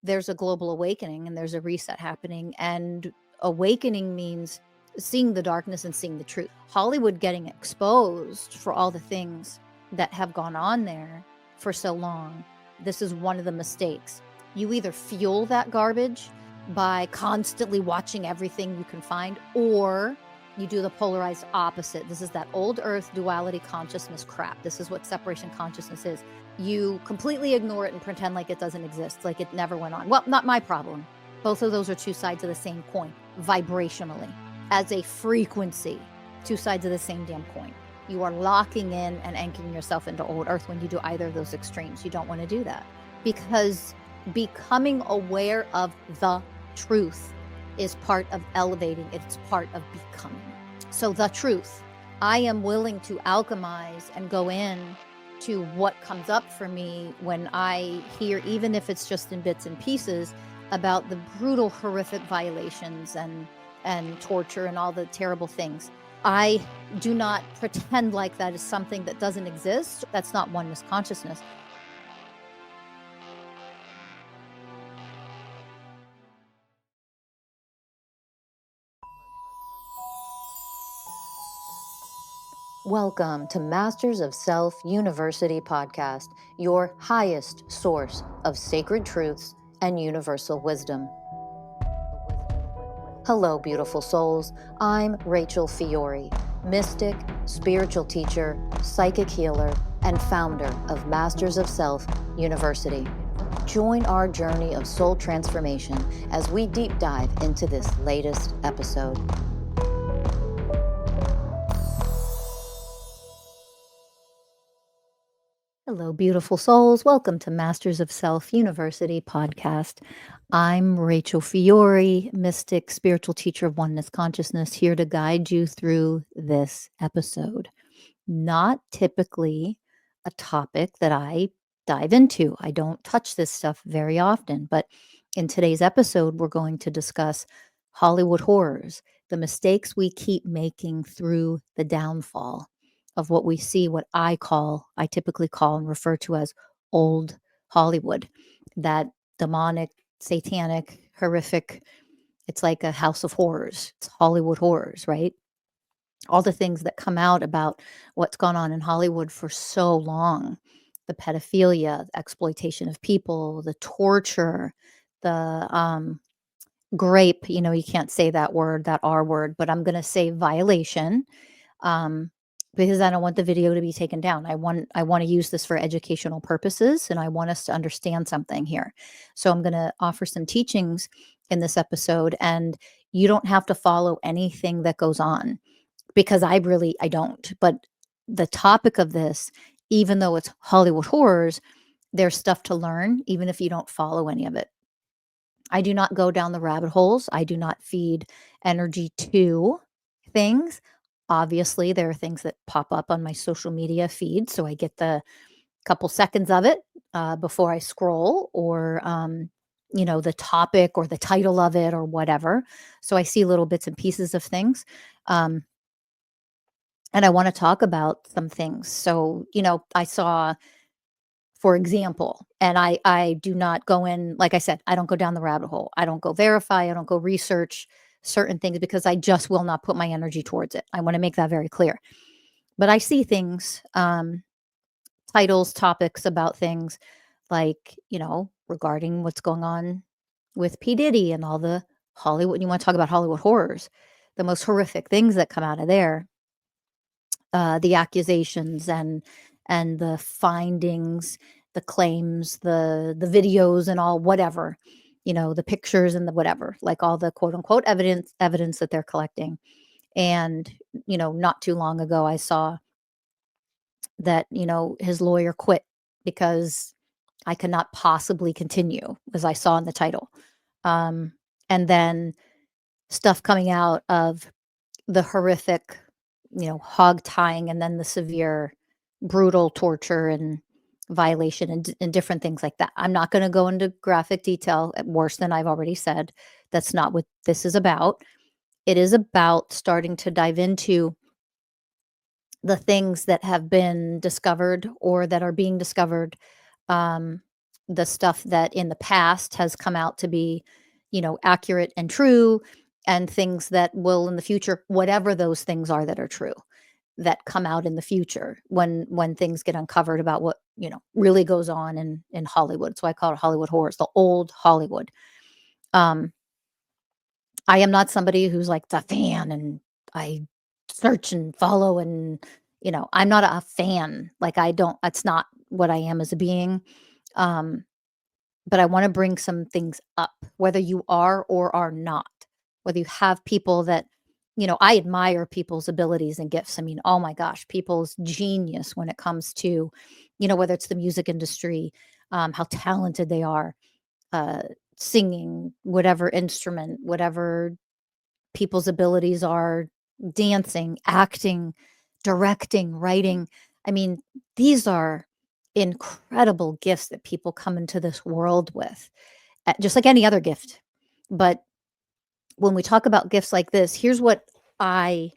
there's a global awakening and there's a reset happening. And awakening means seeing the darkness and seeing the truth. Hollywood getting exposed for all the things that have gone on there for so long. This is one of the mistakes. You either fuel that garbage by constantly watching everything you can find, or you do the polarized opposite. This is that old earth duality consciousness crap. This is what separation consciousness is. You completely ignore it and pretend like it doesn't exist, like it never went on. Well, not my problem. Both of those are two sides of the same coin, vibrationally. As a frequency, two sides of the same damn coin. You are locking in and anchoring yourself into old earth when you do either of those extremes. You don't want to do that, because becoming aware of the truth is part of elevating. It's part of becoming. So the truth, I am willing to alchemize and go in to what comes up for me when I hear, even if it's just in bits and pieces, about the brutal, horrific violations and torture and all the terrible things. I do not pretend like that is something that doesn't exist. That's not oneness consciousness. Welcome to Masters of Self University podcast, your highest source of sacred truths and universal wisdom. Hello, beautiful souls. I'm Rachel Fiori, mystic, spiritual teacher, psychic healer, and founder of Masters of Self University. Join our journey of soul transformation as we deep dive into this latest episode. Hello, beautiful souls. Welcome to Masters of Self University podcast. I'm Rachel Fiori, mystic, spiritual teacher of oneness consciousness, here to guide you through this episode. Not typically a topic that I dive into. I don't touch this stuff very often, but in today's episode, we're going to discuss Hollywood horrors, the mistakes we keep making through the downfall of what we see, what I typically call and refer to as old Hollywood, that demonic, satanic, horrific, it's like a house of horrors. It's Hollywood horrors, right? All the things that come out about what's gone on in Hollywood for so long, the pedophilia, the exploitation of people, the torture, the grape, you can't say that word, that R word, but I'm going to say violation, because I don't want the video to be taken down. I want to use this for educational purposes, and I want us to understand something here. So I'm going to offer some teachings in this episode, and you don't have to follow anything that goes on, because I don't. But the topic of this, even though it's Hollywood horrors, there's stuff to learn, even if you don't follow any of it. I do not go down the rabbit holes. I do not feed energy to things. Obviously, there are things that pop up on my social media feed, so I get the couple seconds of it before I scroll, or the topic or the title of it or whatever. So I see little bits and pieces of things. And I want to talk about some things. So, I saw, for example, and I do not go in, like I said, I don't go down the rabbit hole. I don't go verify. I don't go research certain things, because I just will not put my energy towards it. I want to make that very clear. But I see things, titles, topics about things like, regarding what's going on with P. Diddy and all the Hollywood. You want to talk about Hollywood horrors, the most horrific things that come out of there, the accusations and the findings, the claims, the videos and all, whatever, the pictures and the whatever, like all the quote unquote evidence that they're collecting. And, not too long ago, I saw that, his lawyer quit because I could not possibly continue, as I saw in the title. And then stuff coming out of the horrific, hog tying, and then the severe, brutal torture and violation and different things like that. I'm not going to go into graphic detail, worse than I've already said. That's not what this is about. It is about starting to dive into the things that have been discovered or that are being discovered, the stuff that in the past has come out to be, accurate and true, and things that will in the future, whatever those things are that are true, that come out in the future when things get uncovered about what, really goes on in Hollywood. So I call it Hollywood horrors, the old Hollywood. Um, I am not somebody who's like the fan and I search and follow and, I'm not a fan. Like that's not what I am as a being. Um, but I want to bring some things up, whether you are or are not, whether you have people that, I admire people's abilities and gifts. I mean, oh my gosh, people's genius when it comes to, whether it's the music industry, how talented they are, uh, singing, whatever instrument, whatever people's abilities are, dancing, acting, directing, writing. I mean, these are incredible gifts that people come into this world with, just like any other gift. But when we talk about gifts like this, here's what I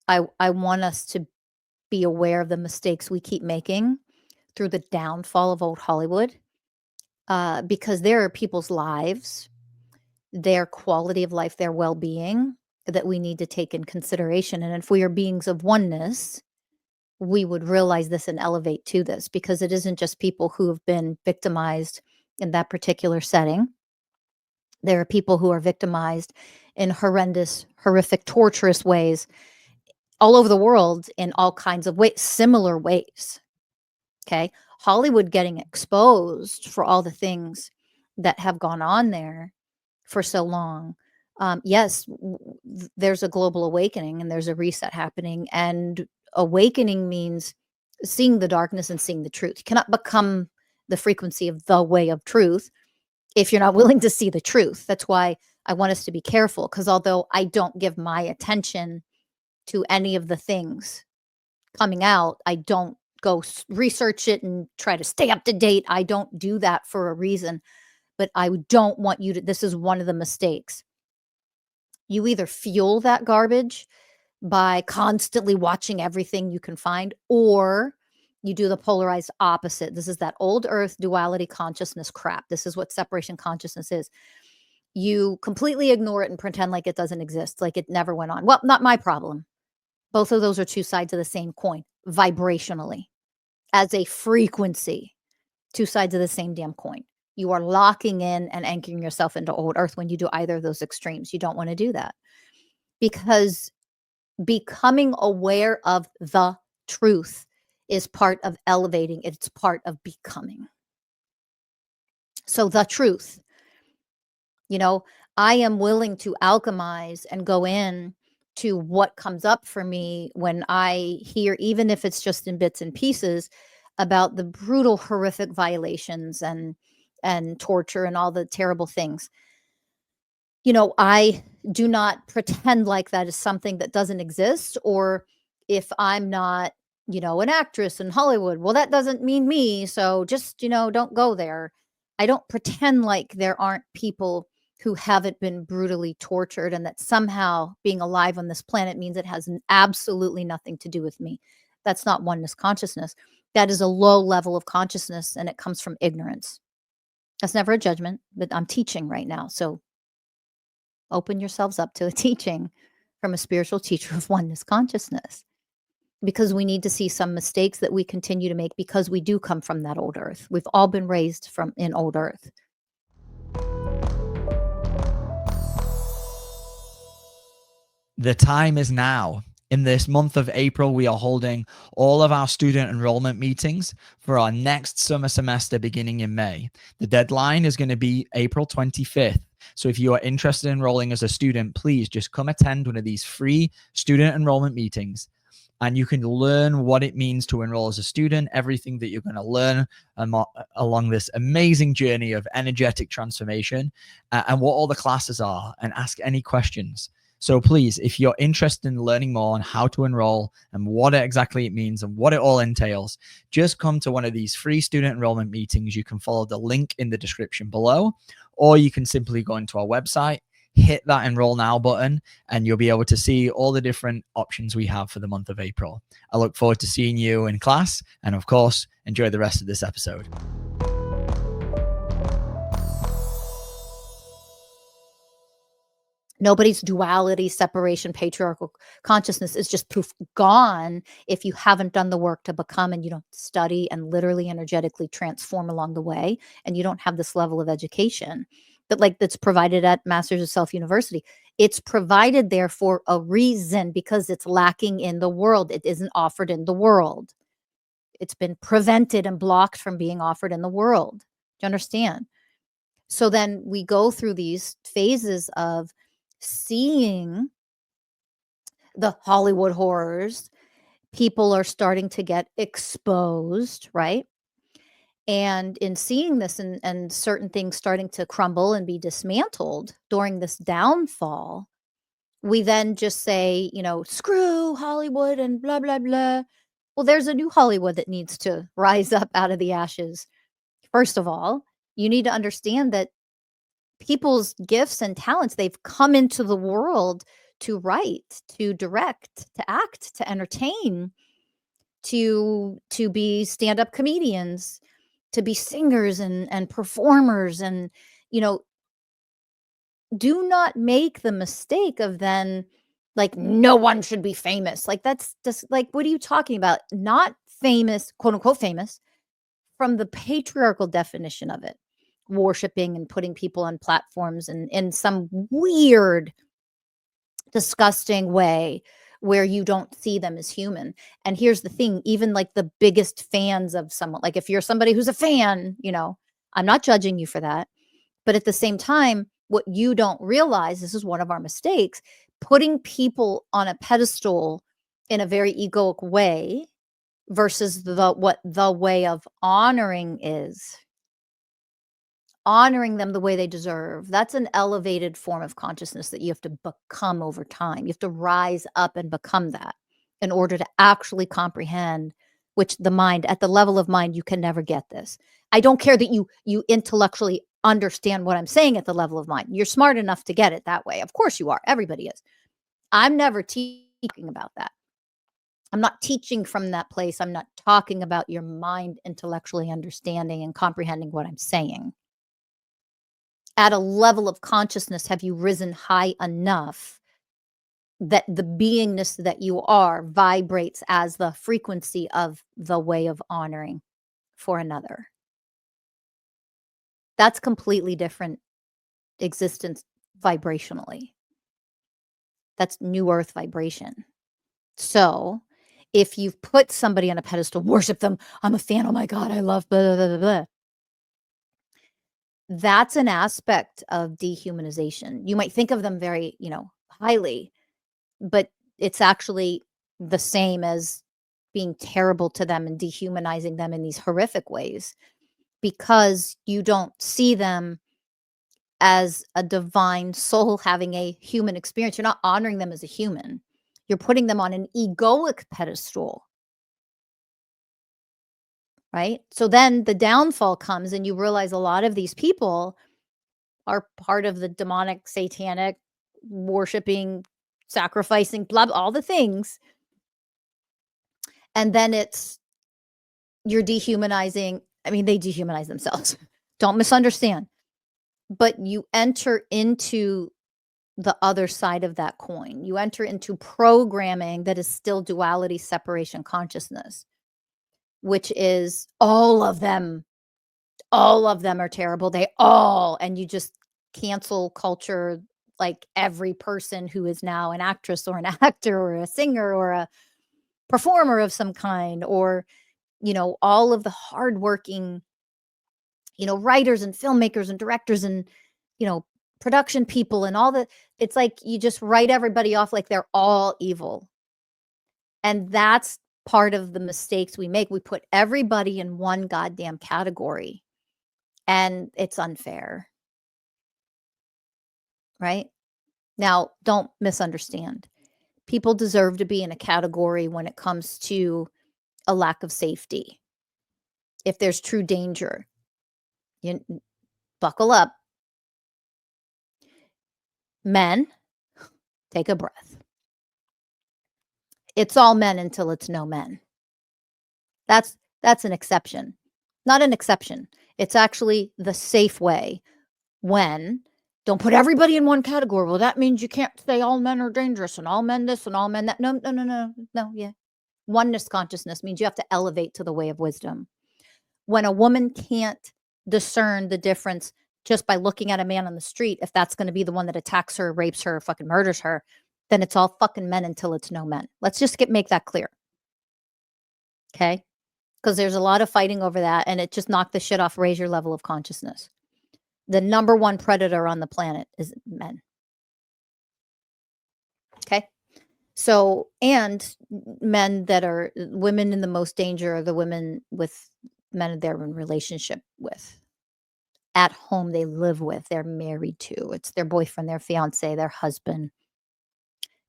want us to be aware of: the mistakes we keep making through the downfall of old Hollywood, because there are people's lives, their quality of life, their well-being that we need to take in consideration. And if we are beings of oneness, we would realize this and elevate to this, because it isn't just people who have been victimized in that particular setting. There are people who are victimized in horrendous, horrific, torturous ways all over the world in all kinds of ways, similar ways. Okay. Hollywood getting exposed for all the things that have gone on there for so long. Yes, there's a global awakening and there's a reset happening. And awakening means seeing the darkness and seeing the truth. You cannot become the frequency of the way of truth if you're not willing to see the truth. That's why I want us to be careful, because although I don't give my attention to any of the things coming out, I don't go research it and try to stay up to date. I don't do that for a reason. But I don't want you to, this is one of the mistakes. You either fuel that garbage by constantly watching everything you can find, or you do the polarized opposite. This is that old earth duality consciousness crap. This is what separation consciousness is. You completely ignore it and pretend like it doesn't exist, like it never went on. Well, not my problem. Both of those are two sides of the same coin, vibrationally, as a frequency, two sides of the same damn coin. You are locking in and anchoring yourself into old earth when you do either of those extremes. You don't want to do that, because becoming aware of the truth is part of elevating. It's part of becoming. So the truth, I am willing to alchemize and go in to what comes up for me when I hear, even if it's just in bits and pieces, about the brutal, horrific violations and torture and all the terrible things. I do not pretend like that is something that doesn't exist, or if I'm not, an actress in Hollywood, well, that doesn't mean me. So just, don't go there. I don't pretend like there aren't people who haven't been brutally tortured, and that somehow being alive on this planet means it has absolutely nothing to do with me. That's not oneness consciousness. That is a low level of consciousness, and it comes from ignorance. That's never a judgment, but I'm teaching right now. So open yourselves up to a teaching from a spiritual teacher of oneness consciousness, because we need to see some mistakes that we continue to make, because we do come from that old earth. We've all been raised in old earth. The time is now. In this month of April, we are holding all of our student enrollment meetings for our next summer semester beginning in May. The deadline is going to be April 25th. So if you are interested in enrolling as a student, please just come attend one of these free student enrollment meetings, and you can learn what it means to enroll as a student, everything that you're going to learn along this amazing journey of energetic transformation, and what all the classes are, and ask any questions. So please, if you're interested in learning more on how to enroll and what exactly it means and what it all entails, just come to one of these free student enrollment meetings. You can follow the link in the description below, or you can simply go into our website, hit that enroll now button, and you'll be able to see all the different options we have for the month of April. I look forward to seeing you in class, and of course, enjoy the rest of this episode. Nobody's duality, separation, patriarchal consciousness is just poof gone if you haven't done the work to become, and you don't study and literally energetically transform along the way, and you don't have this level of education that's provided at Masters of Self University. It's provided there for a reason, because it's lacking in the world. It isn't offered in the world. It's been prevented and blocked from being offered in the world. Do you understand? So then we go through these phases of seeing the Hollywood horrors. People are starting to get exposed, right? And in seeing this, and certain things starting to crumble and be dismantled during this downfall, we then just say, screw Hollywood and blah, blah, blah. Well, there's a new Hollywood that needs to rise up out of the ashes. First of all, you need to understand that people's gifts and talents, they've come into the world to write, to direct, to act, to entertain, to be stand-up comedians, to be singers and performers. And do not make the mistake of then, like, no one should be famous. Like, that's just like, what are you talking about? Not famous, quote unquote famous, from the patriarchal definition of it, worshiping and putting people on platforms and in some weird, disgusting way where you don't see them as human. And here's the thing, even like the biggest fans of someone, like if you're somebody who's a fan, I'm not judging you for that. But at the same time, what you don't realize, this is one of our mistakes, putting people on a pedestal in a very egoic way versus what the way of honoring is. Honoring them the way they deserve. That's an elevated form of consciousness that you have to become over time. You have to rise up and become that in order to actually comprehend, which the mind, at the level of mind, you can never get this. I don't care that you intellectually understand what I'm saying at the level of mind. You're smart enough to get it that way. Of course you are. Everybody is. I'm never teaching about that. I'm not teaching from that place. I'm not talking about your mind intellectually understanding and comprehending what I'm saying. At a level of consciousness, have you risen high enough that the beingness that you are vibrates as the frequency of the way of honoring for another? That's completely different existence vibrationally. That's new earth vibration. So if you've put somebody on a pedestal, worship them, I'm a fan, oh my God, I love blah, blah, blah, blah. That's an aspect of dehumanization. You might think of them very, highly, but it's actually the same as being terrible to them and dehumanizing them in these horrific ways, because you don't see them as a divine soul having a human experience. You're not honoring them as a human. You're putting them on an egoic pedestal. Right? So then the downfall comes, and you realize a lot of these people are part of the demonic, satanic, worshiping, sacrificing, blah, all the things. And then you're dehumanizing. I mean, they dehumanize themselves. Don't misunderstand. But you enter into the other side of that coin. You enter into programming that is still duality, separation, consciousness, which is all of them. All of them are terrible. And you just cancel culture, like every person who is now an actress or an actor or a singer or a performer of some kind, or, all of the hardworking, writers and filmmakers and directors and, production people and it's like you just write everybody off like they're all evil. And that's part of the mistakes we make. We put everybody in one goddamn category, and it's unfair. Right? Now, don't misunderstand. People deserve to be in a category when it comes to a lack of safety. If there's true danger, you buckle up. Men, take a breath. It's all men until it's no men. That's an exception. Not an exception. It's actually the safe way when Don't put everybody in one category. Well, that means you can't say all men are dangerous and all men this and all men that. No, yeah. Oneness consciousness means you have to elevate to the way of wisdom. When a woman can't discern the difference just by looking at a man on the street, if that's going to be the one that attacks her, rapes her, fucking murders her, then it's all fucking men until it's no men. Let's just make that clear. Okay? Because there's a lot of fighting over that, and it just knocked the shit off. Raise your level of consciousness. The number one predator on the planet is men. Okay? So, and men that are women in the most danger are the women with men they're in relationship with. At home, they live with, they're married to. It's their boyfriend, their fiance, their husband.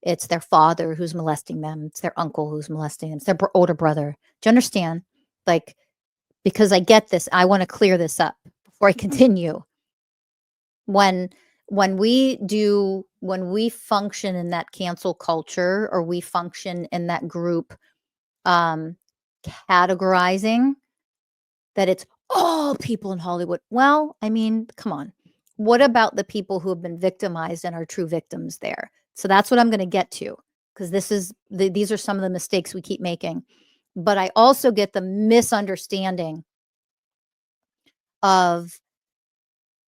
It's their father who's molesting them. It's their uncle who's molesting them. It's their older brother. Do you understand? Like, because I get this, I want to clear this up before I continue. When we function in that cancel culture, or we function in that group categorizing that it's all people in Hollywood. Well, I mean, come on. What about the people who have been victimized and are true victims there? So that's what I'm going to get to, because these are some of the mistakes we keep making. But I also get the misunderstanding of,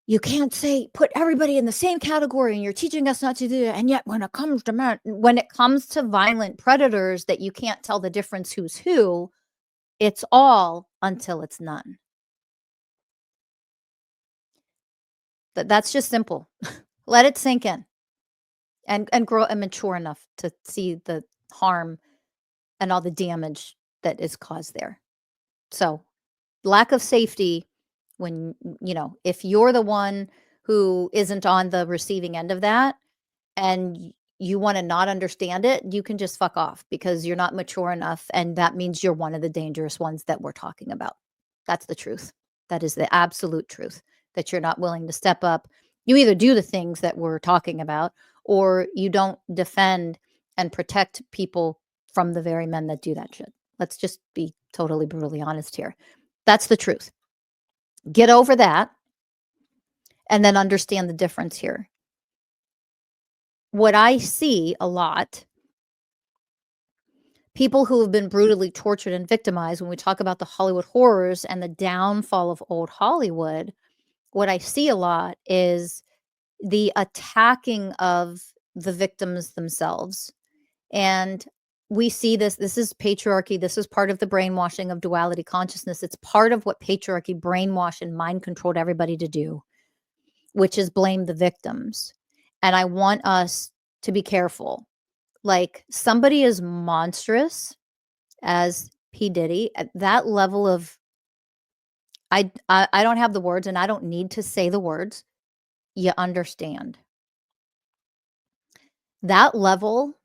you can't put everybody in the same category, and you're teaching us not to do that. And yet when it comes to violent predators that you can't tell the difference who's who, it's all until it's none. That's just simple. Let it sink in and grow and mature enough to see the harm and all the damage that is caused there. So lack of safety, when, if you're the one who isn't on the receiving end of that and you want to not understand it, you can just fuck off, because you're not mature enough. And that means you're one of the dangerous ones that we're talking about. That's the truth. That is the absolute truth, that you're not willing to step up. You either do the things that we're talking about, or you don't defend and protect people from the very men that do that shit. Let's just be totally brutally honest here. That's the truth. Get over that and then understand the difference here. What I see a lot, people who have been brutally tortured and victimized, when we talk about the Hollywood horrors and the downfall of old Hollywood, what I see a lot is the attacking of the victims themselves. And we see this is patriarchy. This is part of the brainwashing of duality consciousness. It's part of what patriarchy brainwashed and mind controlled everybody to do, which is blame the victims. And I want us to be careful. Like, somebody as monstrous as P. Diddy, at that level of, I don't have the words, and I don't need to say the words. You understand. That level,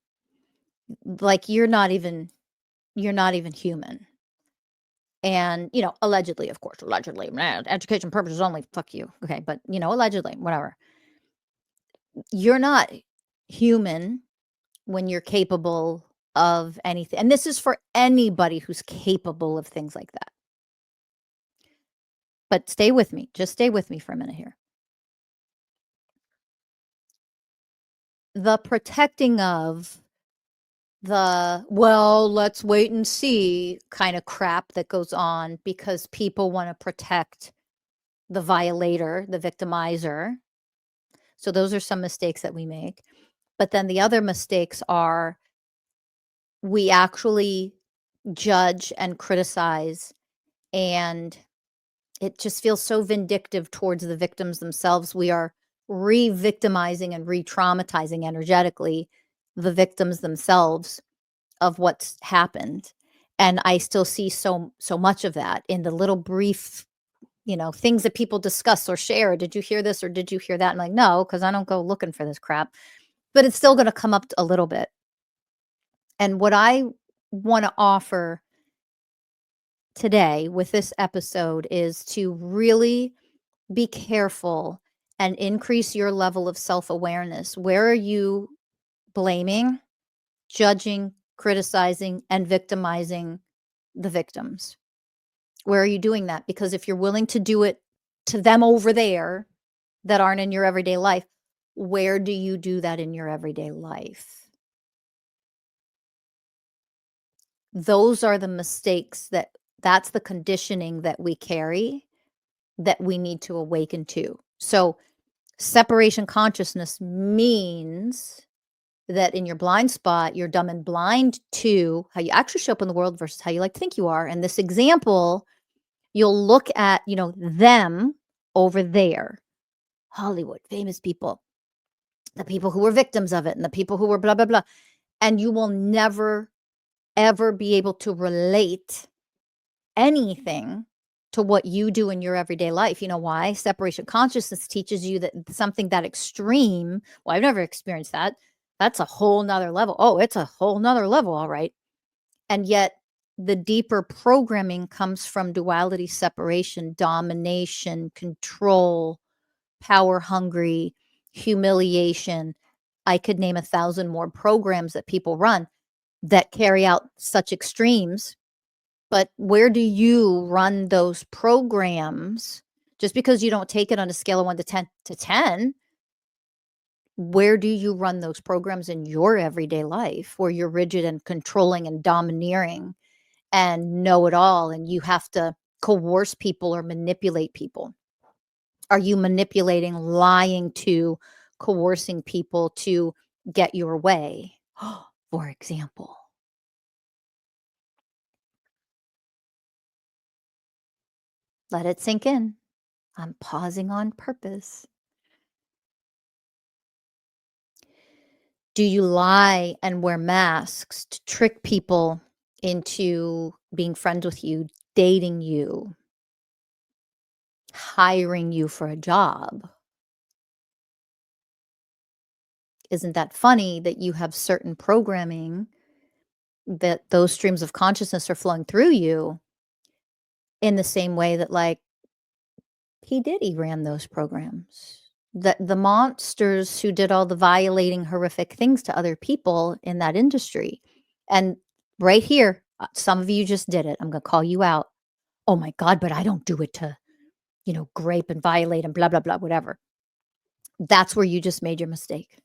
like, you're not even human. And, allegedly, of course, allegedly, education purposes only, fuck you. Okay. But, allegedly, whatever. You're not human when you're capable of anything. And this is for anybody who's capable of things like that. But stay with me. Just stay with me for a minute here. The protecting of the, well, let's wait and see kind of crap that goes on because people want to protect the violator, the victimizer. So those are some mistakes that we make. But then the other mistakes are, we actually judge and criticize, and it just feels so vindictive towards the victims themselves. We are re-victimizing and re-traumatizing energetically the victims themselves of what's happened. And I still see so much of that in the little brief, things that people discuss or share. Did you hear this or did you hear that? I'm like, no, because I don't go looking for this crap. But it's still going to come up a little bit. And what I want to offer today with this episode is to really be careful and increase your level of self-awareness. Where are you blaming, judging, criticizing, and victimizing the victims? Where are you doing that? Because if you're willing to do it to them over there, that aren't in your everyday life. Where do you do that in your everyday life? Those are the mistakes that's the conditioning that we carry that we need to awaken to. So separation consciousness means that in your blind spot, you're dumb and blind to how you actually show up in the world versus how you like to think you are. And this example, you'll look at, them over there, Hollywood, famous people, the people who were victims of it and the people who were blah, blah, blah. And you will never, ever be able to relate anything to what you do in your everyday life. You know why? Separation consciousness teaches you that something that extreme, well, I've never experienced that. That's a whole nother level. Oh, it's a whole nother level. All right. And yet the deeper programming comes from duality, separation, domination, control, power hungry, humiliation. I could name 1,000 more programs that people run that carry out such extremes. But where do you run those programs? Just because you don't take it on a scale of 1 to 10, where do you run those programs in your everyday life where you're rigid and controlling and domineering and know it all and you have to coerce people or manipulate people? Are you manipulating, lying to, coercing people to get your way? For example, let it sink in. I'm pausing on purpose. Do you lie and wear masks to trick people into being friends with you, dating you, hiring you for a job? Isn't that funny that you have certain programming that those streams of consciousness are flowing through you in the same way that, like, P. Diddy ran those programs? The monsters who did all the violating, horrific things to other people in that industry. And right here, some of you just did it. I'm gonna call you out. Oh my God, but I don't do it to, grape and violate and blah, blah, blah, whatever. That's where you just made your mistake.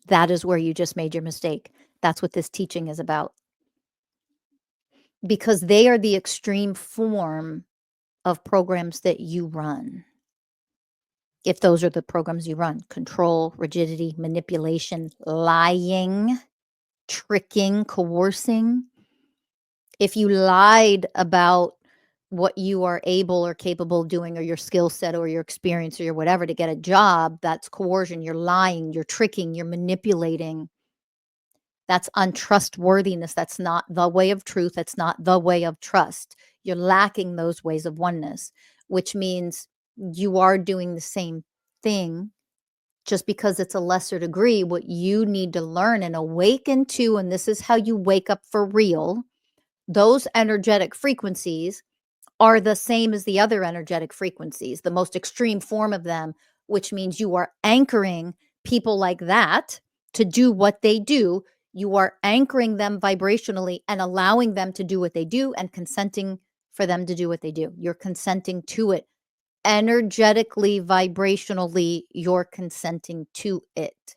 That is where you just made your mistake. That's what this teaching is about. Because they are the extreme form of programs that you run. If those are the programs you run: control, rigidity, manipulation, lying, tricking, coercing. If you lied about what you are able or capable of doing, or your skill set or your experience or your whatever to get a job, that's coercion. You're lying, you're tricking, you're manipulating. That's untrustworthiness. That's not the way of truth. That's not the way of trust. You're lacking those ways of oneness, which means you are doing the same thing, just because it's a lesser degree. What you need to learn and awaken to, and this is how you wake up for real, those energetic frequencies are the same as the other energetic frequencies, the most extreme form of them, which means you are anchoring people like that to do what they do. You are anchoring them vibrationally and allowing them to do what they do and consenting for them to do what they do. You're consenting to it. Energetically, vibrationally, you're consenting to it.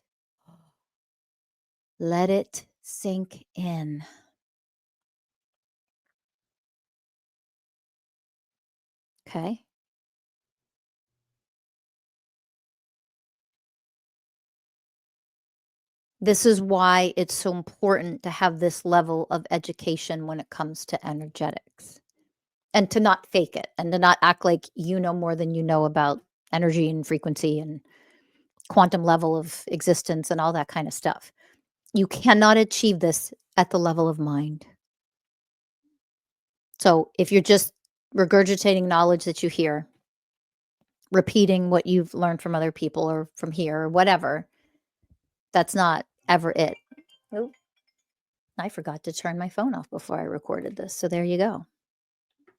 Let it sink in. Okay. This is why it's so important to have this level of education when it comes to energetics, and to not fake it and to not act like you know more than you know about energy and frequency and quantum level of existence and all that kind of stuff. You cannot achieve this at the level of mind. So if you're just regurgitating knowledge that you hear, repeating what you've learned from other people or from here or whatever, that's not ever it. Oh, I forgot to turn my phone off before I recorded this. So there you go.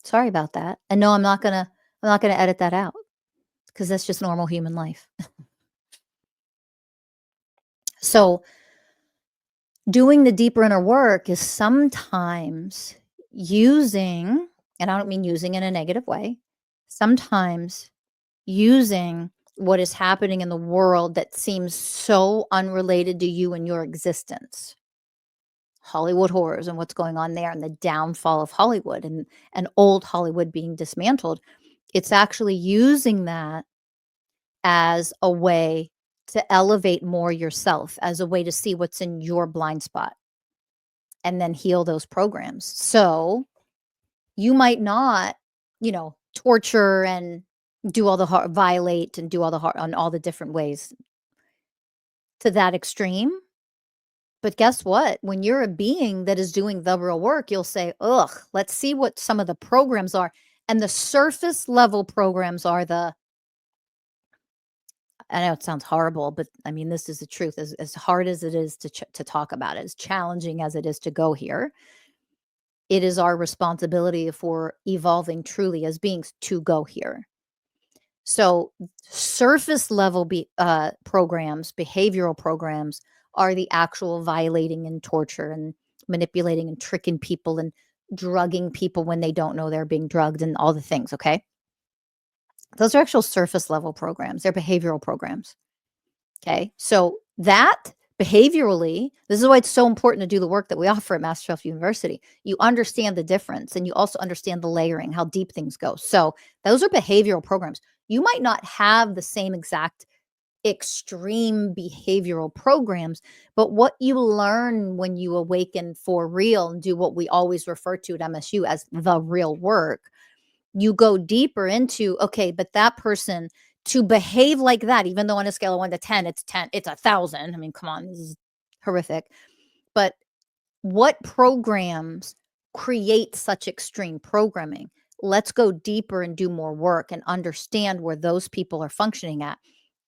Sorry about that. And no, I'm not gonna edit that out, because that's just normal human life. So doing the deeper inner work is sometimes using, and I don't mean using in a negative way, Sometimes using what is happening in the world that seems so unrelated to you and your existence. Hollywood horrors and what's going on there and the downfall of Hollywood and old Hollywood being dismantled. It's actually using that as a way to elevate more yourself, as a way to see what's in your blind spot and then heal those programs. So you might not, torture and do all the violate and do all the on all the different ways to that extreme. But guess what? When you're a being that is doing the real work, you'll say, ugh, let's see what some of the programs are. And the surface level programs are I know it sounds horrible, but I mean, this is the truth. As hard as it is to talk about it, as challenging as it is to go here, it is our responsibility for evolving truly as beings to go here. So surface level programs, behavioral programs are the actual violating and torture and manipulating and tricking people and drugging people when they don't know they're being drugged and all the things, okay? Those are actual surface level programs. They're behavioral programs. Okay. So that behaviorally, this is why it's so important to do the work that we offer at Master Self University. You understand the difference and you also understand the layering, how deep things go. So those are behavioral programs. You might not have the same exact extreme behavioral programs, but what you learn when you awaken for real and do what we always refer to at MSU as the real work, you go deeper into, okay, but that person to behave like that, even though on a scale of 1 to 10, it's 10, it's 1,000. I mean, come on, this is horrific. But what programs create such extreme programming? Let's go deeper and do more work and understand where those people are functioning at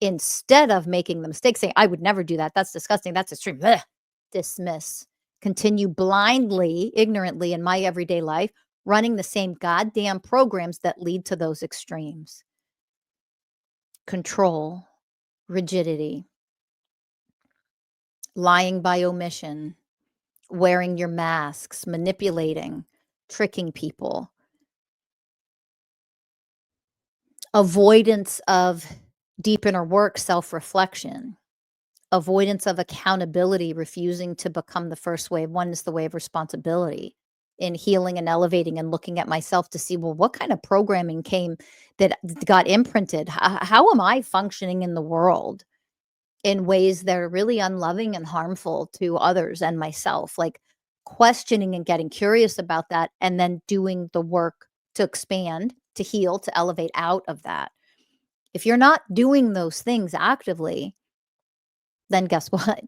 instead of making the mistake saying, I would never do that. That's disgusting. That's extreme. Blech. Dismiss. Continue blindly, ignorantly in my everyday life, running the same goddamn programs that lead to those extremes. Control, rigidity, lying by omission, wearing your masks, manipulating, tricking people, avoidance of deep inner work, self-reflection, avoidance of accountability, refusing to become the first way of oneness, the way of responsibility in healing and elevating and looking at myself to see, well, what kind of programming came that got imprinted? How am I functioning in the world in ways that are really unloving and harmful to others and myself? Like questioning and getting curious about that and then doing the work to expand, to heal, to elevate out of that. If you're not doing those things actively, then guess what?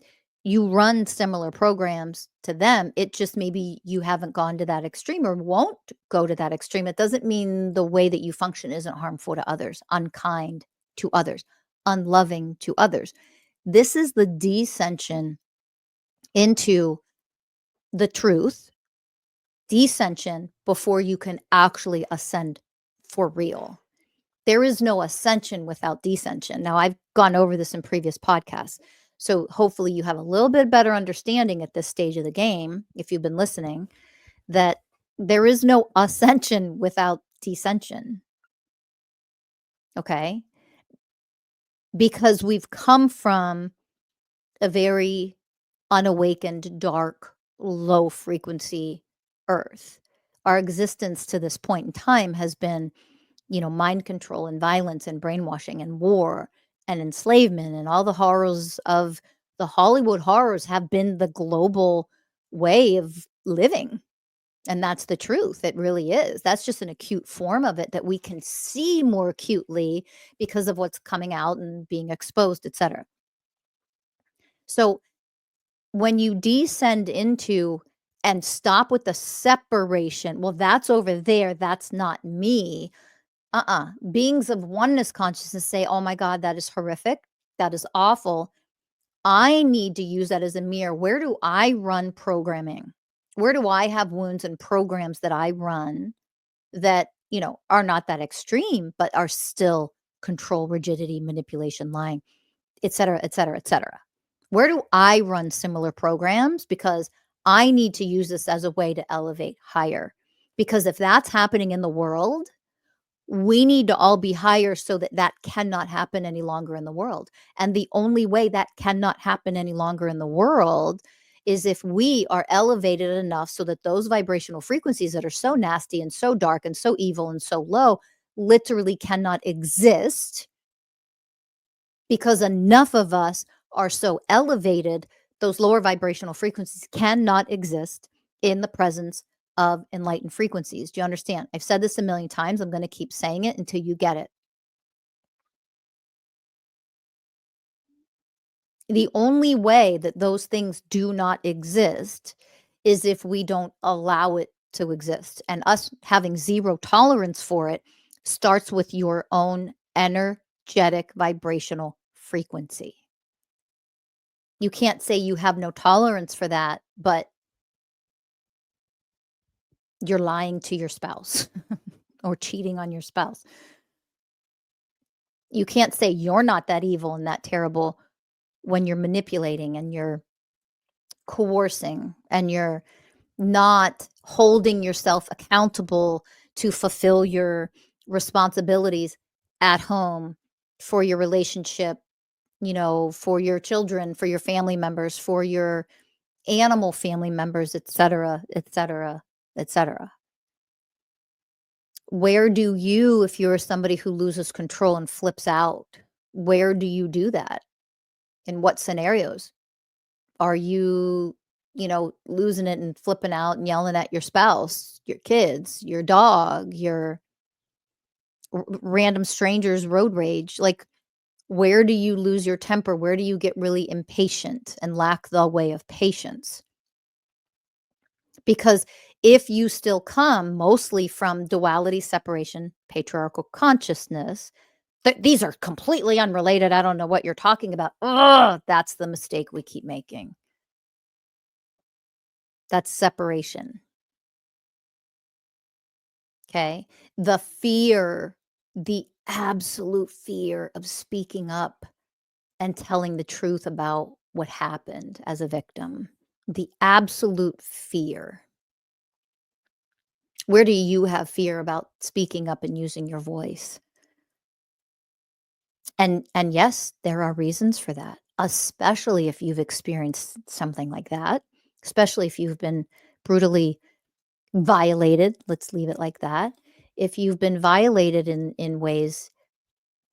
You run similar programs to them. It just maybe you haven't gone to that extreme or won't go to that extreme. It doesn't mean the way that you function isn't harmful to others, unkind to others, unloving to others. This is the descension into the truth, descension before you can actually ascend for real. There is no ascension without descension. Now, I've gone over this in previous podcasts. So hopefully you have a little bit better understanding at this stage of the game, if you've been listening, that there is no ascension without descension. Okay? Because we've come from a very unawakened, dark, low frequency earth. Our existence to this point in time has been, mind control and violence and brainwashing and war and enslavement, and all the horrors of the Hollywood horrors have been the global way of living. And that's the truth. It really is. That's just an acute form of it that we can see more acutely because of what's coming out and being exposed, etc. So when you descend into and stop with the separation, well, that's over there, that's not me. Beings of oneness consciousness say, oh my God, that is horrific. That is awful. I need to use that as a mirror. Where do I run programming? Where do I have wounds and programs that I run that, are not that extreme, but are still control, rigidity, manipulation, lying, et cetera, et cetera, et cetera? Where do I run similar programs? Because I need to use this as a way to elevate higher. Because if that's happening in the world, We need to all be higher so that that cannot happen any longer in the world. And the only way that cannot happen any longer in the world is if we are elevated enough so that those vibrational frequencies that are so nasty and so dark and so evil and so low literally cannot exist, because enough of us are so elevated, those lower vibrational frequencies cannot exist in the presence of enlightened frequencies. Do you understand? I've said this a million times. I'm going to keep saying it until you get it. The only way that those things do not exist is if we don't allow it to exist. And us having zero tolerance for it starts with your own energetic vibrational frequency. You can't say you have no tolerance for that, but you're lying to your spouse or cheating on your spouse. You can't say you're not that evil and that terrible when you're manipulating and you're coercing and you're not holding yourself accountable to fulfill your responsibilities at home, for your relationship, for your children, for your family members, for your animal family members, etc., etc., etc. Where do you, if you're somebody who loses control and flips out, where do you do that? In what scenarios? Are you, losing it and flipping out and yelling at your spouse, your kids, your dog, your random strangers, road rage? Like, where do you lose your temper? Where do you get really impatient and lack the way of patience? Because if you still come mostly from duality, separation, patriarchal consciousness, these are completely unrelated. I don't know what you're talking about. Ugh, that's the mistake we keep making. That's separation. Okay. The fear, the absolute fear of speaking up and telling the truth about what happened as a victim. The absolute fear. Where do you have fear about speaking up and using your voice? And yes, there are reasons for that, especially if you've experienced something like that, especially if you've been brutally violated, let's leave it like that. If you've been violated in ways,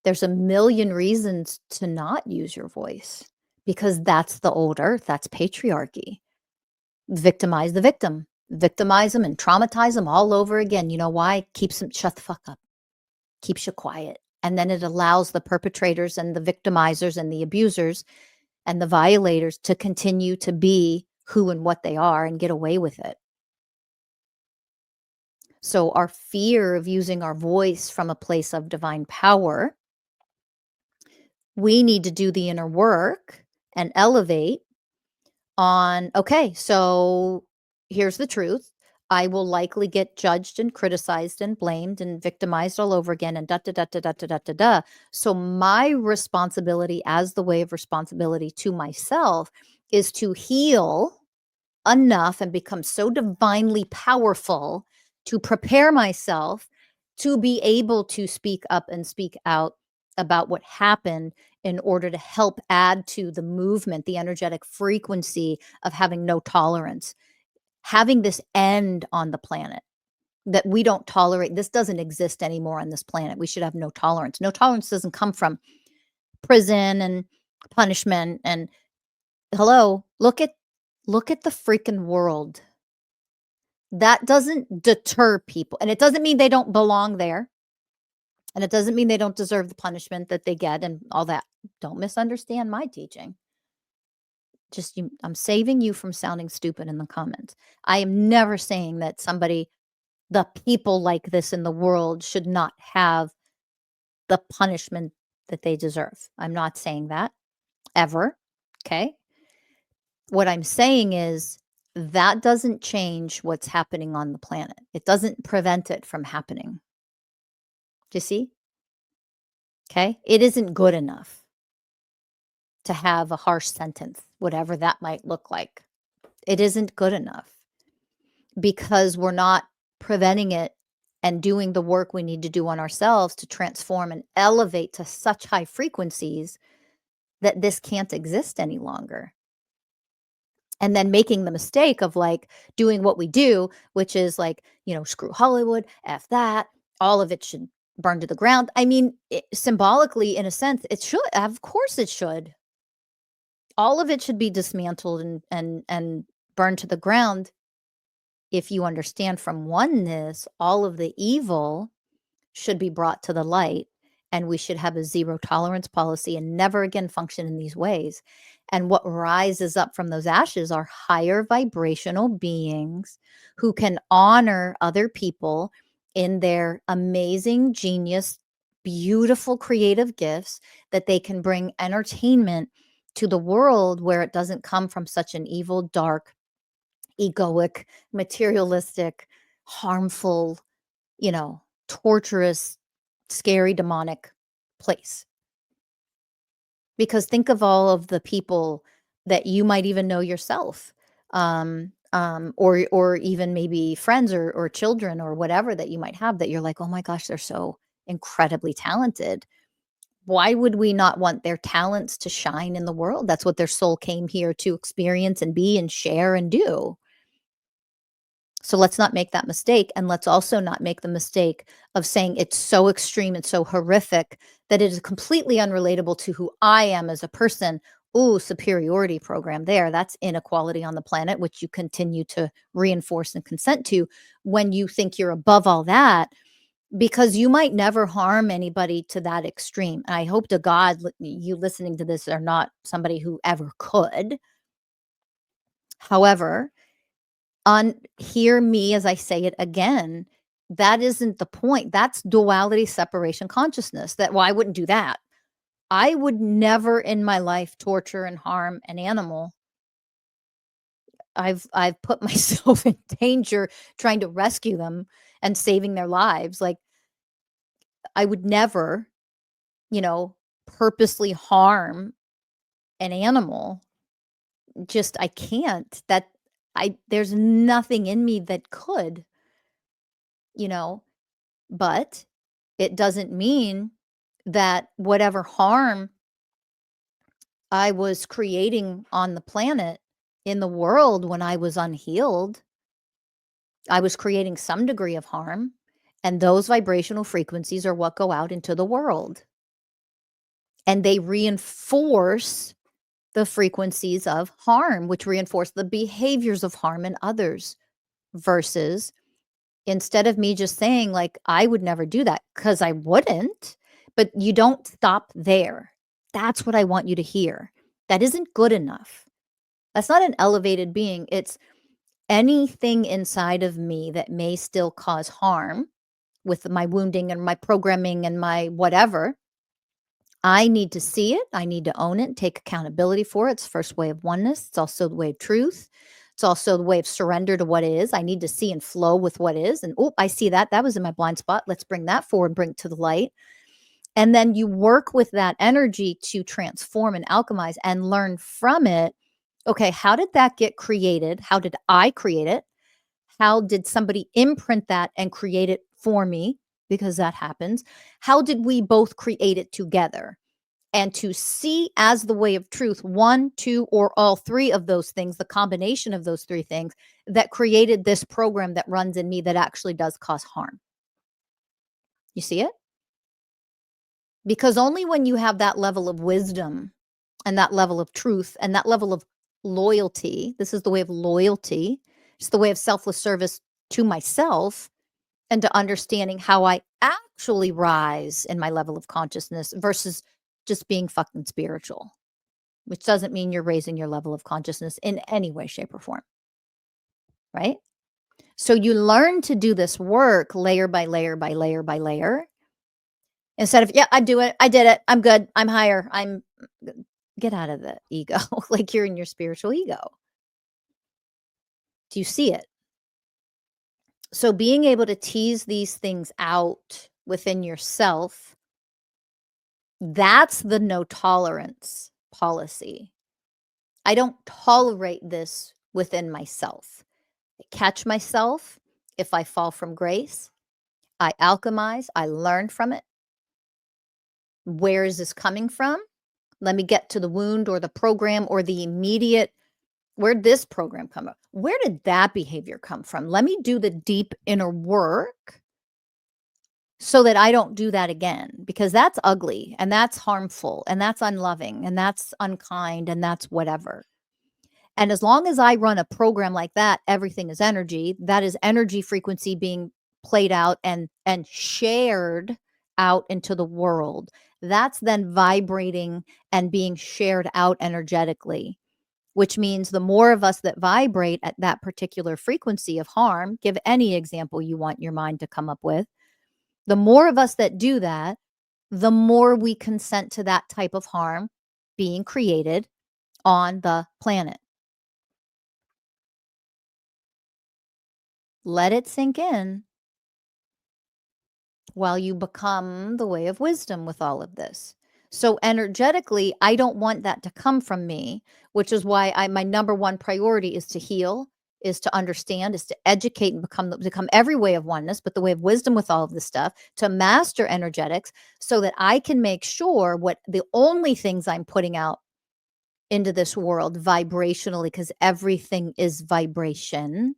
there's a million reasons to not use your voice, because that's the old earth, that's patriarchy. Victimize the victim, victimize them and traumatize them all over again. You know why? Keeps them, shut the fuck up, keeps you quiet. And then it allows the perpetrators and the victimizers and the abusers and the violators to continue to be who and what they are and get away with it. So our fear of using our voice from a place of divine power, we need to do the inner work and elevate on, okay, so here's the truth. I will likely get judged and criticized and blamed and victimized all over again and da da da da da da da da da. So my responsibility as the way of responsibility to myself is to heal enough and become so divinely powerful to prepare myself to be able to speak up and speak out about what happened, in order to help add to the movement, the energetic frequency of having no tolerance, having this end on the planet, that we don't tolerate. This doesn't exist anymore on this planet. We should have no tolerance. No tolerance doesn't come from prison and punishment. And hello, look at the freaking world. That doesn't deter people. And it doesn't mean they don't belong there. And it doesn't mean they don't deserve the punishment that they get and all that. Don't misunderstand my teaching. I'm saving you from sounding stupid in the comments. I am never saying that the people like this in the world should not have the punishment that they deserve. I'm not saying that ever. Okay. What I'm saying is that doesn't change what's happening on the planet. It doesn't prevent it from happening. Do you see? Okay. It isn't good enough to have a harsh sentence, whatever that might look like. It isn't good enough, because we're not preventing it and doing the work we need to do on ourselves to transform and elevate to such high frequencies that this can't exist any longer. And then making the mistake of like doing what we do, which is like, screw Hollywood, F that, all of it should burn to the ground. I mean, symbolically, in a sense, it should. Of course it should. All of it should be dismantled and burned to the ground. If you understand from oneness, all of the evil should be brought to the light, and we should have a zero tolerance policy and never again function in these ways. And what rises up from those ashes are higher vibrational beings who can honor other people in their amazing genius, beautiful creative gifts, that they can bring entertainment to the world where it doesn't come from such an evil, dark, egoic, materialistic, harmful, torturous, scary, demonic place. Because think of all of the people that you might even know yourself, or even maybe friends or children or whatever that you might have, that you're like, oh my gosh, they're so incredibly talented. Why would we not want their talents to shine in the world? That's what their soul came here to experience and be and share and do. So let's not make that mistake. And let's also not make the mistake of saying it's so extreme and so horrific that it is completely unrelatable to who I am as a person. Ooh, superiority program there. That's inequality on the planet, which you continue to reinforce and consent to when you think you're above all that, because you might never harm anybody to that extreme. And I hope to God you listening to this are not somebody who ever could. However, hear me as I say it again, that isn't the point. That's duality separation consciousness. I wouldn't do that. I would never in my life torture and harm an animal. I've put myself in danger trying to rescue them and saving their lives. Like, I would never, purposely harm an animal. Just I can't. There's nothing in me that could, but it doesn't mean that whatever harm I was creating on the planet, in the world, when I was unhealed, I was creating some degree of harm, and those vibrational frequencies are what go out into the world. And they reinforce the frequencies of harm, which reinforce the behaviors of harm in others, versus instead of me just saying, like, I would never do that, because I wouldn't, but you don't stop there. That's what I want you to hear. That isn't good enough. That's not an elevated being. It's anything inside of me that may still cause harm with my wounding and my programming and my whatever. I need to see it. I need to own it, take accountability for it. It's the first way of oneness. It's also the way of truth. It's also the way of surrender to what is. I need to see and flow with what is. And, oh, I see that. That was in my blind spot. Let's bring that forward, bring it to the light. And then you work with that energy to transform and alchemize and learn from it. Okay, how did that get created? How did I create it? How did somebody imprint that and create it for me? Because that happens. How did we both create it together? And to see as the way of truth, one, two, or all three of those things, the combination of those three things that created this program that runs in me that actually does cause harm. You see it? Because only when you have that level of wisdom and that level of truth and that level of loyalty, this is the way of loyalty, it's the way of selfless service to myself, and to understanding how I actually rise in my level of consciousness versus just being fucking spiritual, which doesn't mean you're raising your level of consciousness in any way, shape, or form. Right? So you learn to do this work layer by layer by layer by layer, instead of, yeah, I do it. I did it. I'm good. I'm higher. Get out of the ego. Like, you're in your spiritual ego. Do you see it? So being able to tease these things out within yourself, that's the no tolerance policy. I don't tolerate this within myself. I catch myself if I fall from grace. I alchemize, I learn from it. Where is this coming from? Let me get to the wound or the program or the immediate, where'd this program come up? Where did that behavior come from? Let me do the deep inner work so that I don't do that again, because that's ugly and that's harmful and that's unloving and that's unkind and that's whatever. And as long as I run a program like that, everything is energy. That is energy frequency being played out and shared out into the world. That's then vibrating and being shared out energetically, which means the more of us that vibrate at that particular frequency of harm, give any example you want your mind to come up with, the more of us that do that, the more we consent to that type of harm being created on the planet. Let it sink in while you become the way of wisdom with all of this. So energetically, I don't want that to come from me, which is why my number one priority is to heal, is to understand, is to educate and become every way of oneness, but the way of wisdom with all of this stuff, to master energetics so that I can make sure what the only things I'm putting out into this world vibrationally, because everything is vibration,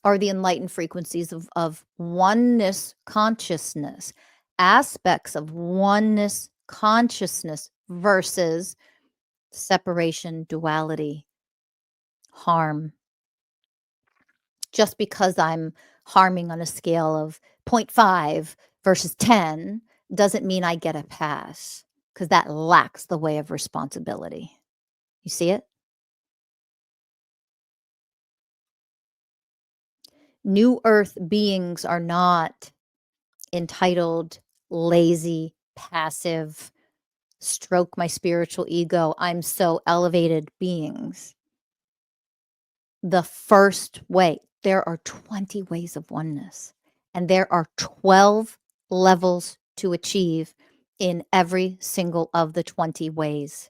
are the enlightened frequencies of oneness consciousness, aspects of oneness consciousness versus separation, duality, harm. Just because I'm harming on a scale of 0.5 versus 10 doesn't mean I get a pass, because that lacks the way of responsibility. You see it? New earth beings are not entitled, lazy, passive, stroke my spiritual ego, I'm so elevated beings. The first way, there are 20 ways of oneness, and there are 12 levels to achieve in every single of the 20 ways.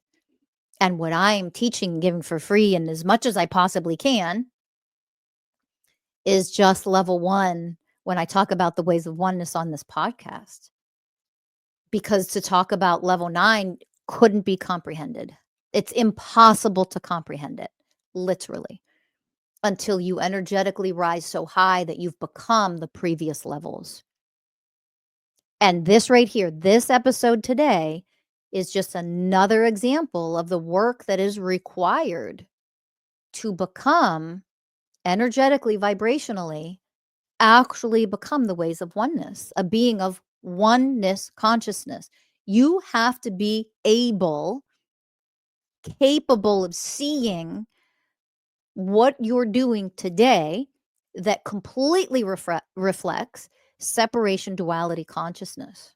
And what I'm teaching and giving for free, and as much as I possibly can, is just level 1 when I talk about the ways of oneness on this podcast. Because to talk about level 9 couldn't be comprehended. It's impossible to comprehend it, literally, until you energetically rise so high that you've become the previous levels. And this right here, this episode today, is just another example of the work that is required to become energetically, vibrationally, actually become the ways of oneness, a being of oneness consciousness. You have to be capable of seeing what you're doing today that completely reflects separation, duality consciousness.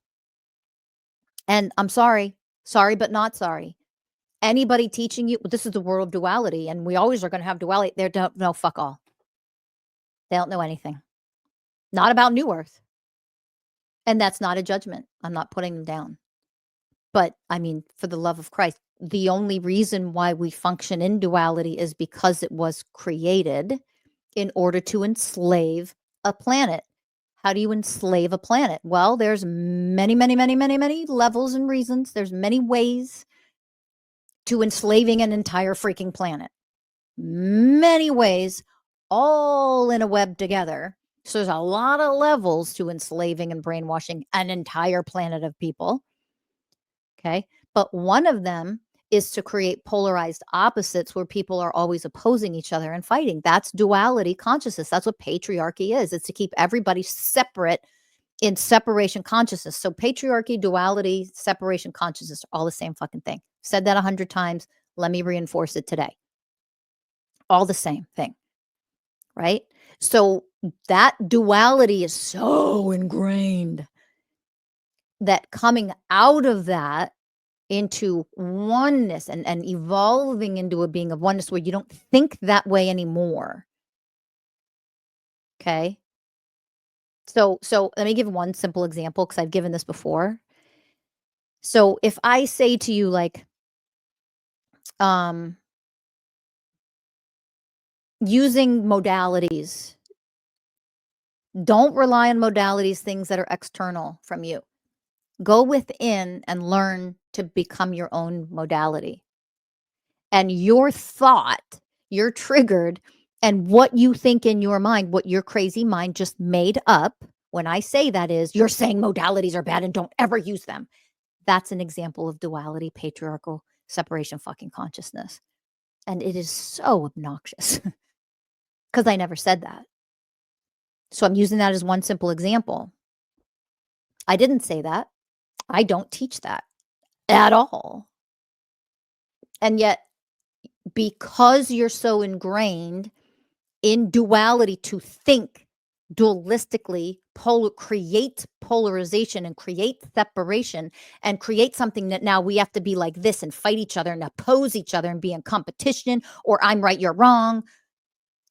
And I'm sorry, but not sorry. Anybody teaching you this is the world of duality and we always are going to have duality, they don't know fuck all. They don't know anything. Not about New Earth. And that's not a judgment. I'm not putting them down. But I mean, for the love of Christ, the only reason why we function in duality is because it was created in order to enslave a planet. How do you enslave a planet? Well, there's many, many, many, many, many levels and reasons. There's many ways to enslaving an entire freaking planet. Many ways, all in a web together. So there's a lot of levels to enslaving and brainwashing an entire planet of people. Okay. But one of them is to create polarized opposites where people are always opposing each other and fighting. That's duality consciousness. That's what patriarchy is. It's to keep everybody separate in separation consciousness. So patriarchy, duality, separation consciousness are all the same fucking thing. Said that 100 times. Let me reinforce it today. All the same thing. Right? So that duality is so ingrained that coming out of that into oneness and evolving into a being of oneness where you don't think that way anymore. Okay. So let me give one simple example because I've given this before. So if I say to you like, using modalities Don't rely on modalities, things that are external from you. Go within and learn to become your own modality. And your thought, you're triggered, and what you think in your mind, what your crazy mind just made up, when I say that is, you're saying modalities are bad and don't ever use them. That's an example of duality, patriarchal separation fucking consciousness. And it is so obnoxious because I never said that. So I'm using that as one simple example. I didn't say that. I don't teach that at all. And yet, because you're so ingrained in duality to think dualistically, create polarization and create separation and create something that now we have to be like this and fight each other and oppose each other and be in competition, or I'm right, you're wrong.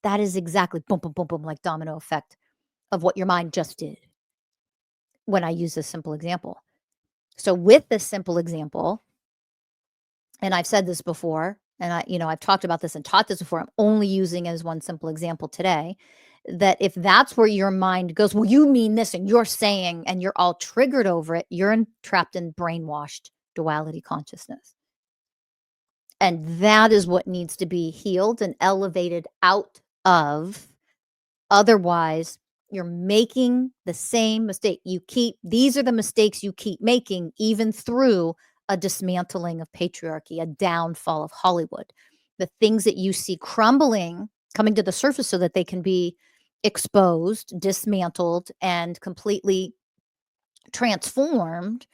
That is exactly boom, boom, boom, boom, like domino effect of what your mind just did when I use this simple example. So with this simple example, and I've said this before, and I've talked about this and taught this before, I'm only using as one simple example today, that if that's where your mind goes, well, you mean this and you're saying, and you're all triggered over it, you're trapped in brainwashed duality consciousness. And that is what needs to be healed and elevated out of. Otherwise, you're making the same mistake. These are the mistakes you keep making, even through a dismantling of patriarchy, a downfall of Hollywood. The things that you see crumbling, coming to the surface so that they can be exposed, dismantled, and completely transformed,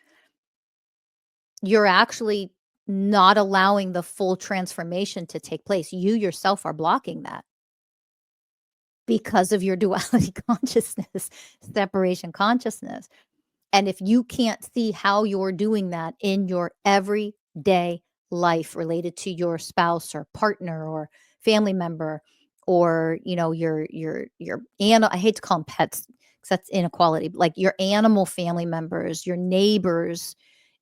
you're actually not allowing the full transformation to take place. You yourself are blocking that because of your duality consciousness, separation consciousness. And if you can't see how you're doing that in your everyday life related to your spouse or partner or family member, or your I hate to call them pets because that's inequality, like your animal family members, your neighbors,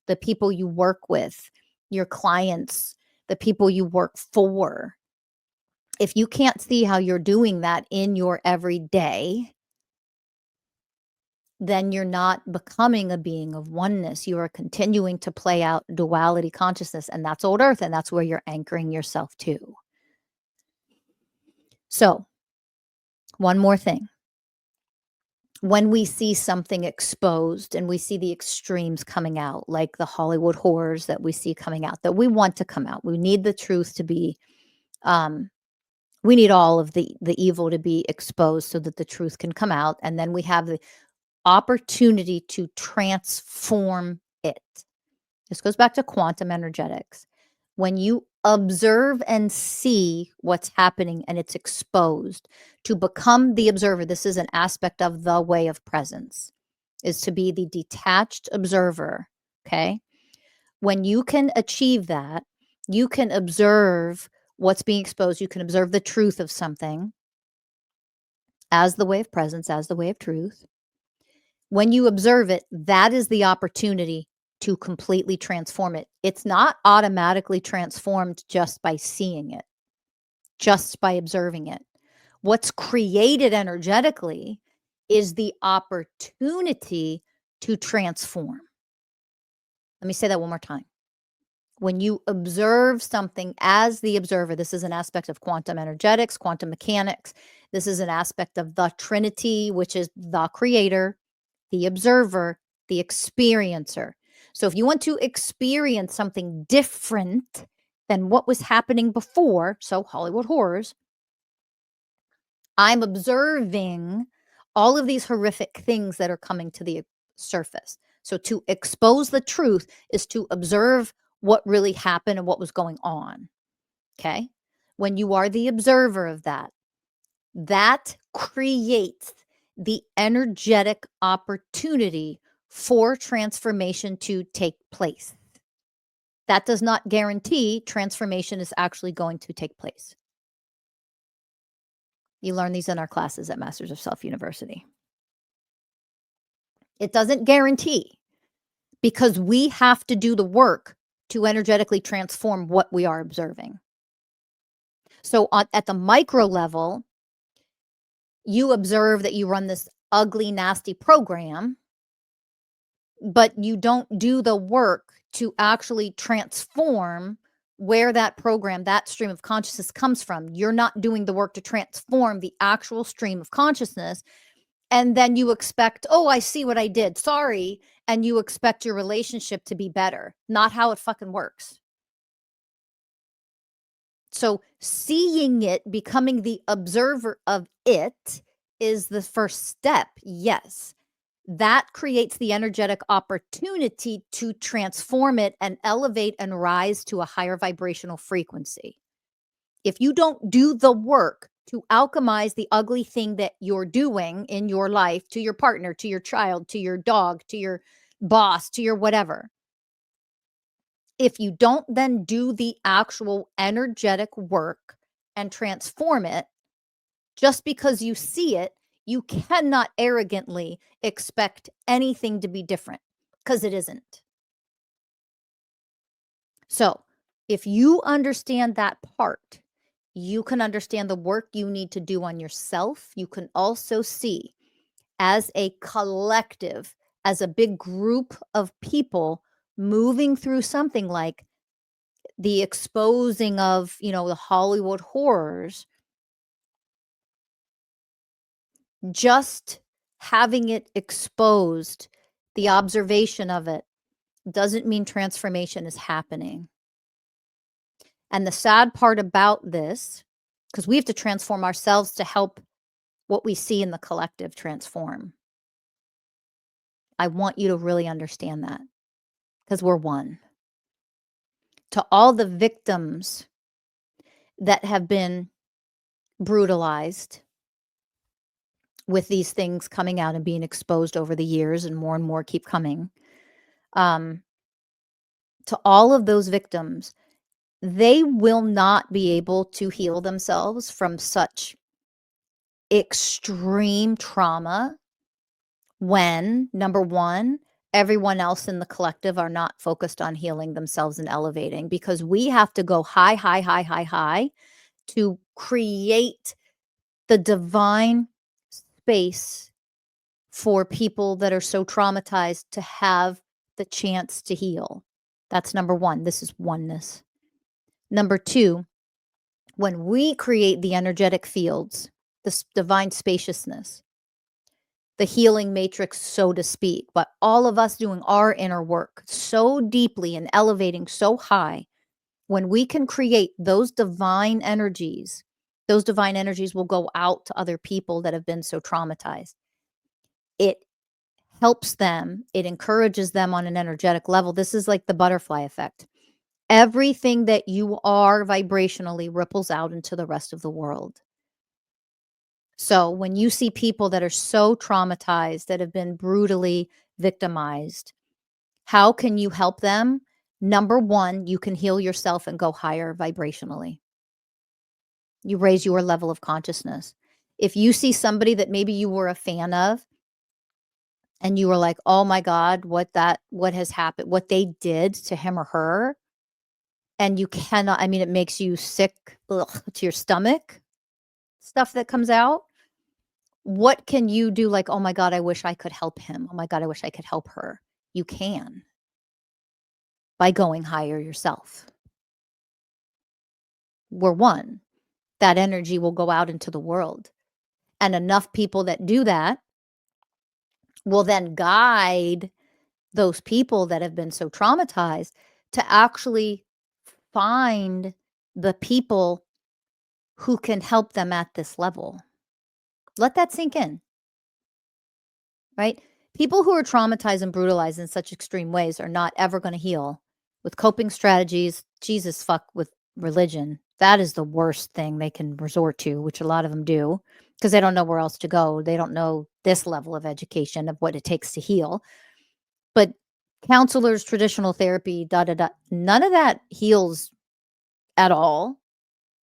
the people you work with, your clients, the people you work for. If you can't see how you're doing that in your everyday, then you're not becoming a being of oneness. You are continuing to play out duality consciousness, and that's old earth, and that's where you're anchoring yourself to. So, one more thing. When we see something exposed and we see the extremes coming out, like the Hollywood horrors that we see coming out, that we want to come out, we need the truth to be we need all of the evil to be exposed so that the truth can come out, and then we have the opportunity to transform it. This goes back to quantum energetics. When you observe and see what's happening and it's exposed, to become the observer, this is an aspect of the way of presence, is to be the detached observer, okay? When you can achieve that, you can observe what's being exposed. You can observe the truth of something as the way of presence, as the way of truth. When you observe it, that is the opportunity to completely transform it. It's not automatically transformed just by seeing it, just by observing it. What's created energetically is the opportunity to transform. Let me say that one more time. When you observe something as the observer, this is an aspect of quantum energetics, quantum mechanics. This is an aspect of the Trinity, which is the creator, the observer, the experiencer. So if you want to experience something different than what was happening before, so Hollywood horrors, I'm observing all of these horrific things that are coming to the surface. So to expose the truth is to observe what really happened and what was going on. Okay? When you are the observer of that, that creates the energetic opportunity for transformation to take place. That does not guarantee transformation is actually going to take place. You learn these in our classes at Masters of Self University. It doesn't guarantee, because we have to do the work to energetically transform what we are observing. So at the micro level, you observe that you run this ugly, nasty program, but you don't do the work to actually transform where that program, that stream of consciousness comes from. You're not doing the work to transform the actual stream of consciousness. And then you expect, oh, I see what I did. Sorry. And you expect your relationship to be better. Not how it fucking works. So seeing it, becoming the observer of it is the first step. Yes. That creates the energetic opportunity to transform it and elevate and rise to a higher vibrational frequency. If you don't do the work to alchemize the ugly thing that you're doing in your life to your partner, to your child, to your dog, to your boss, to your whatever, if you don't then do the actual energetic work and transform it, just because you see it, you cannot arrogantly expect anything to be different, because it isn't. So if you understand that part, you can understand the work you need to do on yourself. You can also see as a collective, as a big group of people moving through something like the exposing of, the Hollywood horrors, just having it exposed, the observation of it, doesn't mean transformation is happening. And the sad part about this, because we have to transform ourselves to help what we see in the collective transform. I want you to really understand that, because we're one. To all the victims that have been brutalized with these things coming out and being exposed over the years, and more keep coming, to all of those victims, they will not be able to heal themselves from such extreme trauma when, number one, everyone else in the collective are not focused on healing themselves and elevating, because we have to go high to create the divine space for people that are so traumatized to have the chance to heal. That's number one. This is oneness. Number two, when we create the energetic fields, this divine spaciousness, the healing matrix, so to speak, but all of us doing our inner work so deeply and elevating so high, when we can create those divine energies will go out to other people that have been so traumatized. It helps them, it encourages them on an energetic level. This is like the butterfly effect. Everything that you are vibrationally ripples out into the rest of the world. So when you see people that are so traumatized, that have been brutally victimized, how can you help them? Number one, you can heal yourself and go higher vibrationally. You raise your level of consciousness. If you see somebody that maybe you were a fan of, and you were like, oh my God, what has happened, what they did to him or her, and you cannot, it makes you sick to your stomach, stuff that comes out. What can you do? Like, oh my God, I wish I could help him. Oh my God, I wish I could help her. You can, by going higher yourself. We're one. That energy will go out into the world. And enough people that do that will then guide those people that have been so traumatized to actually find the people who can help them at this level. Let that sink in, right? People who are traumatized and brutalized in such extreme ways are not ever going to heal with coping strategies. Jesus, fuck with religion. That is the worst thing they can resort to, which a lot of them do, because they don't know where else to go. They don't know this level of education of what it takes to heal. But counselors, traditional therapy, none of that heals at all.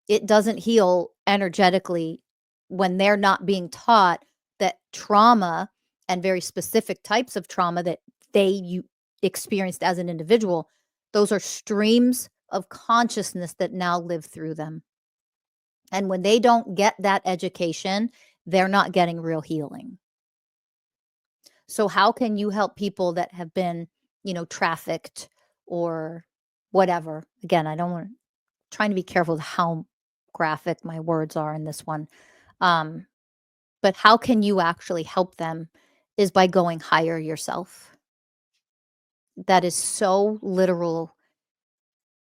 It doesn't heal energetically when they're not being taught that trauma, and very specific types of trauma that you experienced as an individual, those are streams of consciousness that now live through them. And when they don't get that education, they're not getting real healing. So how can you help people that have been, trafficked or whatever? Again, I don't want trying to be careful with how graphic my words are in this one. Um, but how can you actually help them is by going higher yourself. That is so literal.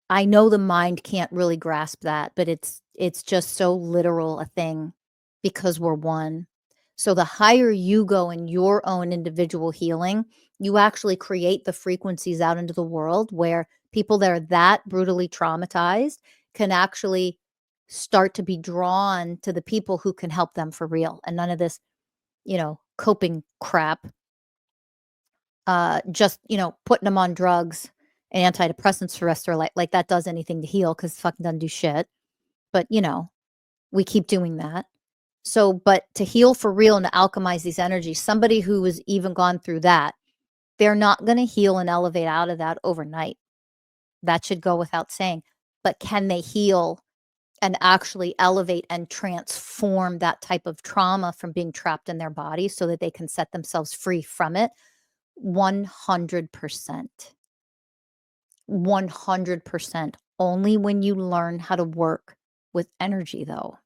I know the mind can't really grasp that, but it's just so literal a thing because we're one. So the higher you go in your own individual healing, you actually create the frequencies out into the world where people that are that brutally traumatized can actually start to be drawn to the people who can help them for real, and none of this, coping crap. Just, putting them on drugs and antidepressants for the rest of their life, like that does anything to heal because fucking doesn't do shit. But, we keep doing that. So, but to heal for real and to alchemize these energies, somebody who has even gone through that, they're not going to heal and elevate out of that overnight. That should go without saying. But can they heal and actually elevate and transform that type of trauma from being trapped in their body so that they can set themselves free from it? 100%. 100%. Only when you learn how to work with energy, though.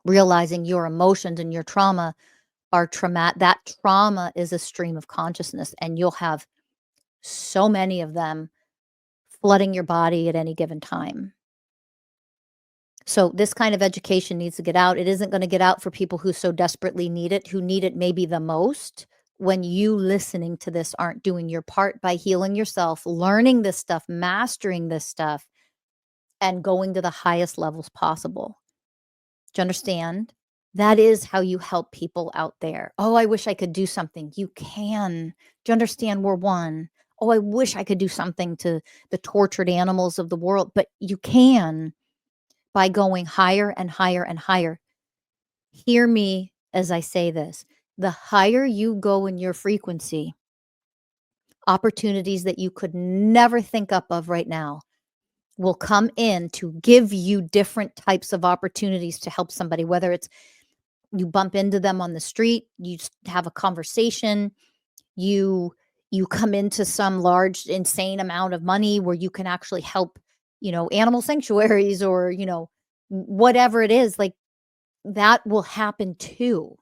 Realizing your emotions and your trauma are that trauma is a stream of consciousness, and you'll have so many of them flooding your body at any given time. So this kind of education needs to get out. It isn't going to get out for people who so desperately need it, who need it maybe the most, when you listening to this aren't doing your part by healing yourself, learning this stuff, mastering this stuff, and going to the highest levels possible. Do you understand? That is how you help people out there. Oh, I wish I could do something. You can. Do you understand? We're one. Oh, I wish I could do something to the tortured animals of the world, but you can by going higher and higher and higher. Hear me as I say this. The higher you go in your frequency, opportunities that you could never think up of right now will come in to give you different types of opportunities to help somebody, whether it's you bump into them on the street, you have a conversation, you come into some large insane amount of money where you can actually help, animal sanctuaries or, whatever it is, like that will happen too.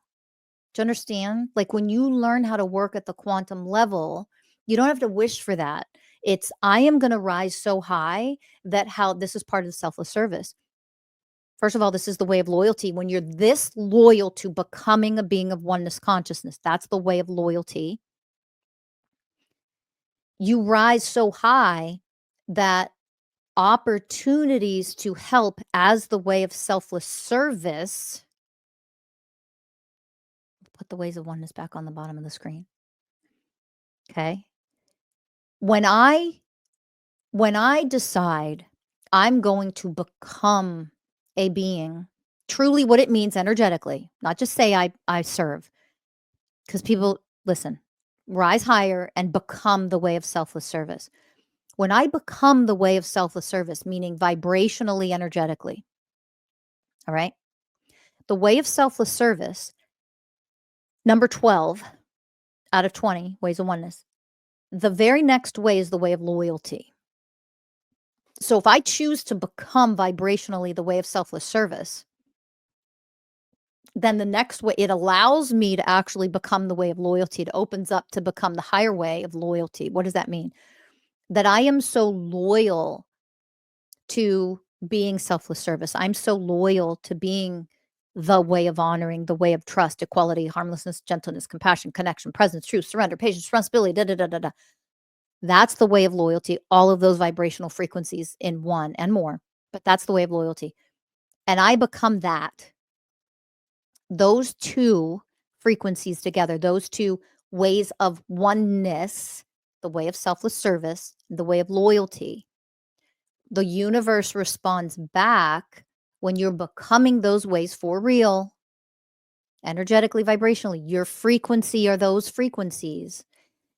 Do you understand? Like when you learn how to work at the quantum level, you don't have to wish for that. It's I am going to rise so high that how this is part of the selfless service. First of all, this is the way of loyalty. When you're this loyal to becoming a being of oneness consciousness, that's the way of loyalty. You rise so high that opportunities to help as the way of selfless service. Put the ways of oneness back on the bottom of the screen. Okay. When I decide I'm going to become a being, truly what it means energetically, not just say I serve, because people listen, rise higher and become the way of selfless service. When I become the way of selfless service, meaning vibrationally, energetically, all right, the way of selfless service, number 12 out of 20 ways of oneness, the very next way is the way of loyalty. So if I choose to become vibrationally the way of selfless service, then the next way, it allows me to actually become the way of loyalty. It opens up to become the higher way of loyalty. What does that mean? That I am so loyal to being selfless service. I'm so loyal to being the way of honoring, the way of trust, equality, harmlessness, gentleness, compassion, connection, presence, truth, surrender, patience, responsibility, da da da da da. That's the way of loyalty. All of those vibrational frequencies in one and more. But that's the way of loyalty. And I become that. Those two frequencies together, those two ways of oneness, the way of selfless service, the way of loyalty, the universe responds back when you're becoming those ways for real, energetically, vibrationally. Your frequency are those frequencies.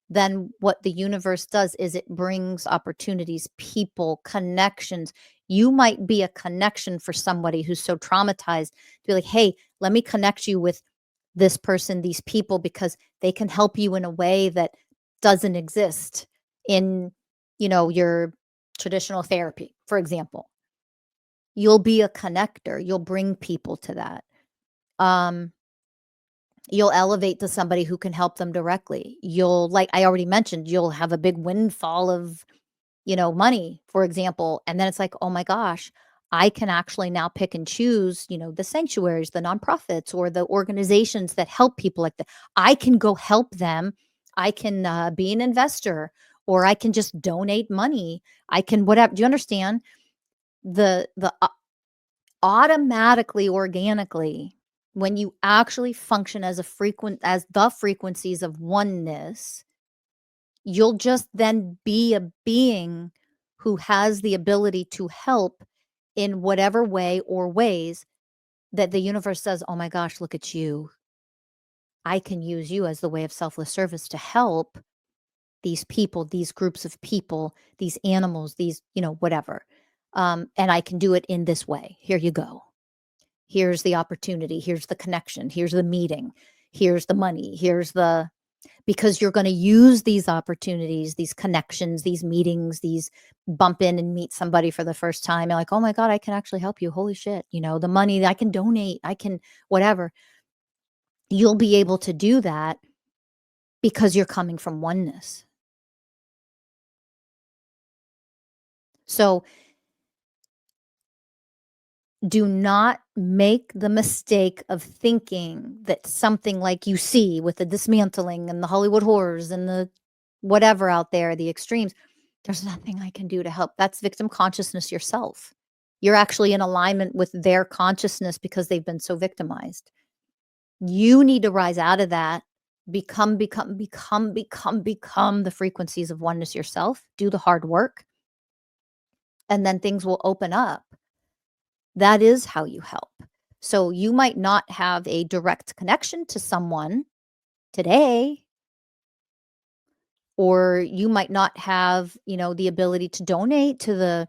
Then what the universe does is it brings opportunities, people, connections. You might be a connection for somebody who's so traumatized to be like, hey, let me connect you with this person, these people, because they can help you in a way that doesn't exist in, your traditional therapy, for example. You'll be a connector. You'll bring people to that. You'll elevate to somebody who can help them directly. Like I already mentioned, you'll have a big windfall of, money, for example. And then it's like, oh my gosh, I can actually now pick and choose, the sanctuaries, the nonprofits, or the organizations that help people like that. I can go help them. I can be an investor, or I can just donate money. I can whatever. Do you understand? The automatically, organically, when you actually function as the frequencies of oneness, you'll just then be a being who has the ability to help in whatever way or ways that the universe says, oh my gosh, look at you. I can use you as the way of selfless service to help these people, these groups of people, these animals, these, whatever. And I can do it in this way. Here you go. Here's the opportunity. Here's the connection. Here's the meeting. Here's the money. Because you're going to use these opportunities, these connections, these meetings, these bump in and meet somebody for the first time. You're like, oh my God, I can actually help you. Holy shit. The money I can donate, I can whatever. You'll be able to do that because you're coming from oneness. So do not make the mistake of thinking that something like you see with the dismantling and the Hollywood horrors and the whatever out there, the extremes, there's nothing I can do to help. That's victim consciousness yourself. You're actually in alignment with their consciousness because they've been so victimized. You need to rise out of that, become the frequencies of oneness yourself, do the hard work, and then things will open up. That is how you help. So you might not have a direct connection to someone today, or you might not have, the ability to donate to the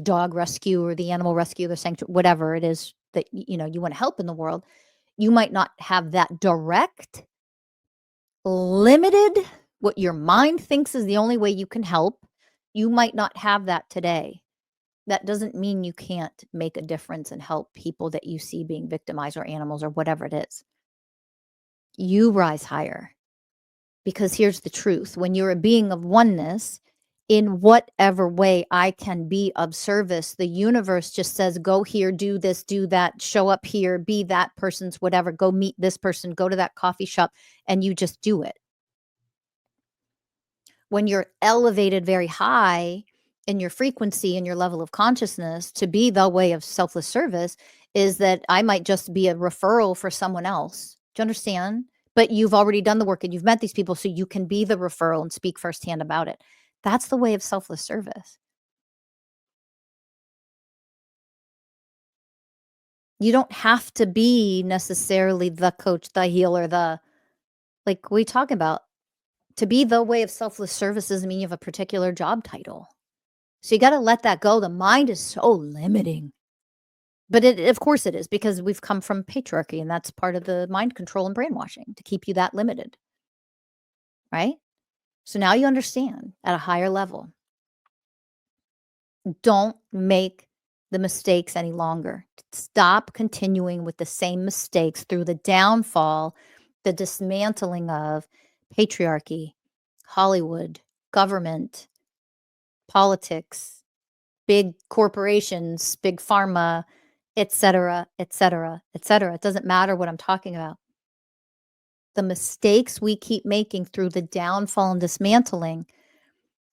dog rescue or the animal rescue, the sanctuary, whatever it is that, you want to help in the world. You might not have that direct, limited, what your mind thinks is the only way you can help. You might not have that today. That doesn't mean you can't make a difference and help people that you see being victimized or animals or whatever it is. You rise higher, because here's the truth. When you're a being of oneness, in whatever way I can be of service, the universe just says, go here, do this, do that, show up here, be that person's whatever, go meet this person, go to that coffee shop, and you just do it. When you're elevated very high in your frequency and your level of consciousness to be the way of selfless service, is that I might just be a referral for someone else. Do you understand? But you've already done the work and you've met these people, so you can be the referral and speak firsthand about it. That's the way of selfless service. You don't have to be necessarily the coach, the healer, like we talk about. To be the way of selfless service doesn't mean you have a particular job title. So you got to let that go. The mind is so limiting. But of course it is, because we've come from patriarchy, and that's part of the mind control and brainwashing, to keep you that limited. Right? So now you understand at a higher level. Don't make the mistakes any longer. Stop continuing with the same mistakes through the downfall, the dismantling of patriarchy, Hollywood, government, politics, big corporations, big pharma, et cetera, et cetera, et cetera. It doesn't matter what I'm talking about. The mistakes we keep making through the downfall and dismantling.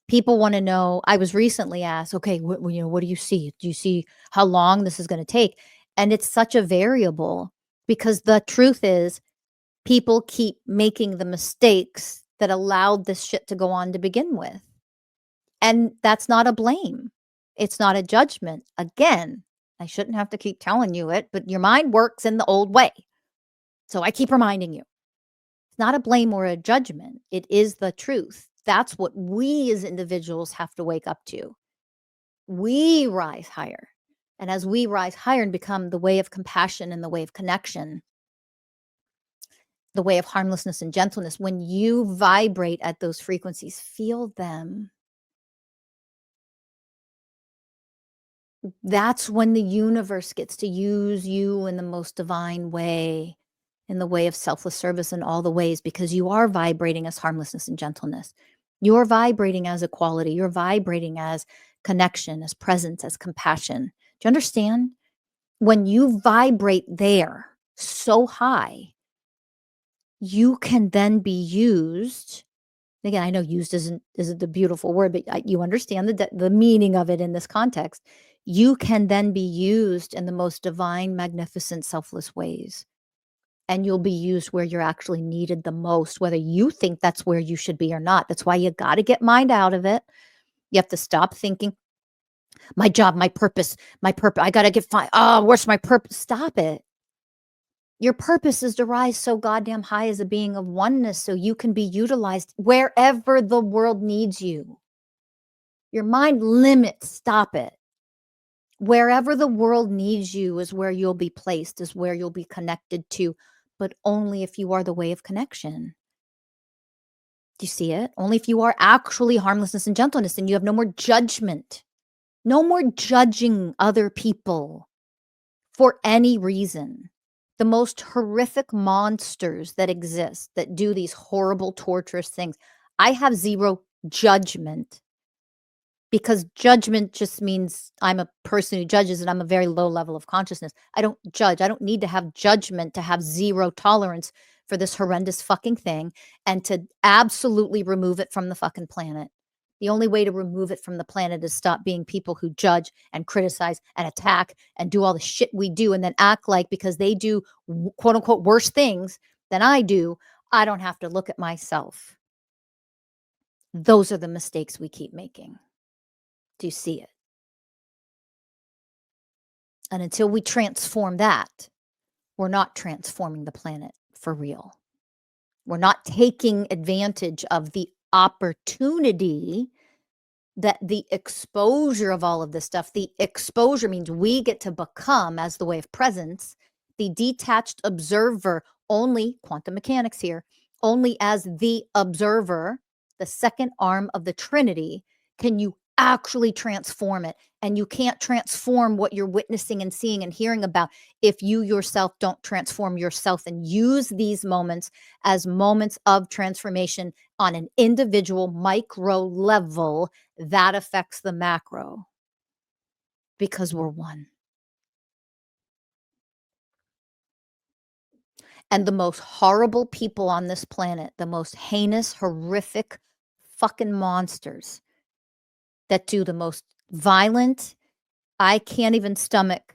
People want to know. I was recently asked, okay, what do you see? Do you see how long this is going to take? And it's such a variable, because the truth is people keep making the mistakes that allowed this shit to go on to begin with. And that's not a blame. It's not a judgment. Again, I shouldn't have to keep telling you it, but your mind works in the old way. So I keep reminding you. It's not a blame or a judgment. It is the truth. That's what we as individuals have to wake up to. We rise higher. And as we rise higher and become the way of compassion and the way of connection, the way of harmlessness and gentleness. When you vibrate at those frequencies, feel them. That's when the universe gets to use you in the most divine way, in the way of selfless service in all the ways, because you are vibrating as harmlessness and gentleness. You're vibrating as equality. You're vibrating as connection, as presence, as compassion. Do you understand? When you vibrate there so high, you can then be used. Again, I know used isn't the beautiful word, but you understand the meaning of it in this context. You can then be used in the most divine, magnificent, selfless ways. And you'll be used where you're actually needed the most, whether you think that's where you should be or not. That's why you got to get mind out of it. You have to stop thinking, my job, my purpose, I got to get fine. Oh, where's my purpose? Stop it. Your purpose is to rise so goddamn high as a being of oneness so you can be utilized wherever the world needs you. Your mind limits, stop it. Wherever the world needs you is where you'll be placed, is where you'll be connected to, but only if you are the way of connection. Do you see it? Only if you are actually harmlessness and gentleness, and you have no more judgment, no more judging other people for any reason. The most horrific monsters that exist that do these horrible, torturous things, I have zero judgment, because judgment just means I'm a person who judges and I'm a very low level of consciousness. I don't judge. I don't need to have judgment to have zero tolerance for this horrendous fucking thing and to absolutely remove it from the fucking planet. The only way to remove it from the planet is stop being people who judge and criticize and attack and do all the shit we do and then act like because they do quote unquote worse things than I do, I don't have to look at myself. Those are the mistakes we keep making. Do you see it? And until we transform that, we're not transforming the planet for real. We're not taking advantage of the opportunity that the exposure of all of this stuff, the exposure means we get to become, as the way of presence, the detached observer, only quantum mechanics here, only as the observer, the second arm of the Trinity, can you actually transform it. And you can't transform what you're witnessing and seeing and hearing about if you yourself don't transform yourself and use these moments as moments of transformation on an individual micro level that affects the macro, because we're one. And the most horrible people on this planet, the most heinous, horrific fucking monsters that do the most violent, I can't even stomach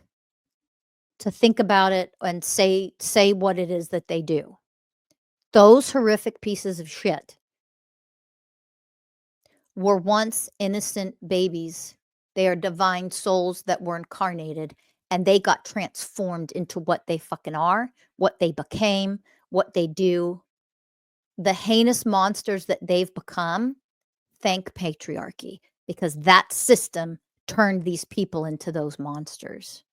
to think about it and say what it is that they do. Those horrific pieces of shit were once innocent babies. They are divine souls that were incarnated, and they got transformed into what they fucking are, what they became, what they do. The heinous monsters that they've become, thank patriarchy, because that system turned these people into those monsters.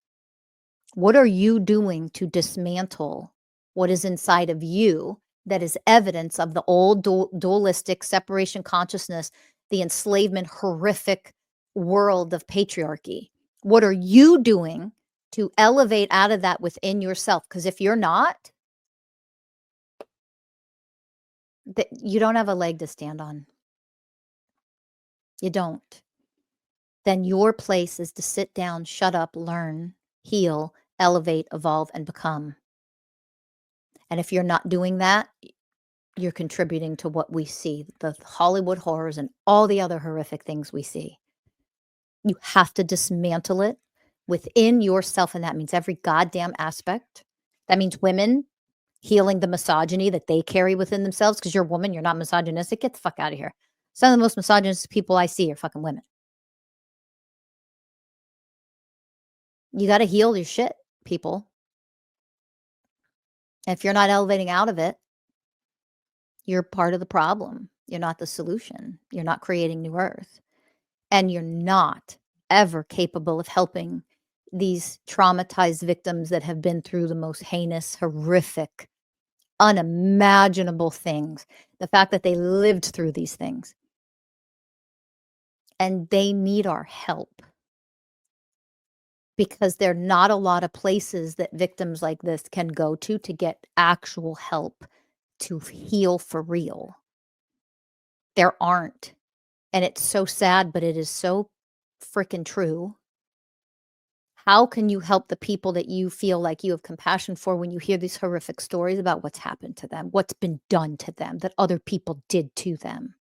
What are you doing to dismantle what is inside of you that is evidence of the old dualistic separation consciousness, the enslavement, horrific world of patriarchy? What are you doing to elevate out of that within yourself? Because if you're not, you don't have a leg to stand on. You don't. Then your place is to sit down, shut up, learn, heal, elevate, evolve, and become. And if you're not doing that, you're contributing to what we see, the Hollywood horrors and all the other horrific things we see. You have to dismantle it within yourself, and that means every goddamn aspect. That means women healing the misogyny that they carry within themselves, because you're a woman, you're not misogynistic. Get the fuck out of here. Some of the most misogynistic people I see are fucking women. You got to heal your shit, people. And if you're not elevating out of it, you're part of the problem. You're not the solution. You're not creating new earth. And you're not ever capable of helping these traumatized victims that have been through the most heinous, horrific unimaginable things. The fact that they lived through these things. And they need our help. Because there are not a lot of places that victims like this can go to get actual help to heal for real. There aren't. And it's so sad, but it is so freaking true. How can you help the people that you feel like you have compassion for when you hear these horrific stories about what's happened to them, what's been done to them, that other people did to them?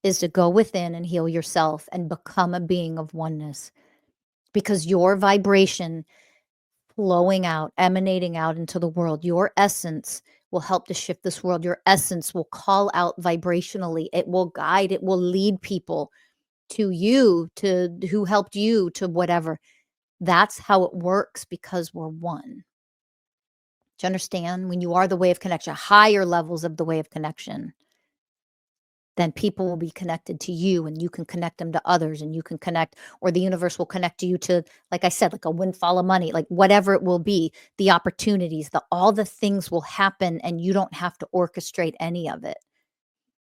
Is to go within and heal yourself and become a being of oneness. Because your vibration flowing out, emanating out into the world, your essence will help to shift this world. Your essence will call out vibrationally. It will guide, it will lead people to you, to who helped you, to whatever. That's how it works because we're one. Do you understand? When you are the way of connection, higher levels of the way of connection, then people will be connected to you and you can connect them to others and you can connect, or the universe will connect you to, like I said, like a windfall of money, like whatever it will be, the opportunities, all the things will happen and you don't have to orchestrate any of it.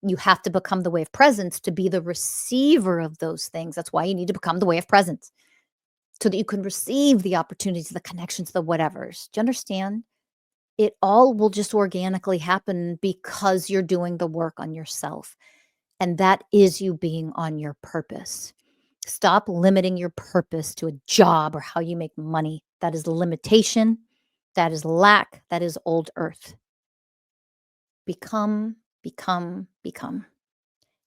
You have to become the way of presence to be the receiver of those things. That's why you need to become the way of presence so that you can receive the opportunities, the connections, the whatevers. Do you understand? It all will just organically happen because you're doing the work on yourself. And that is you being on your purpose. Stop limiting your purpose to a job or how you make money. That is limitation. That is lack. That is old earth. Become, become, become.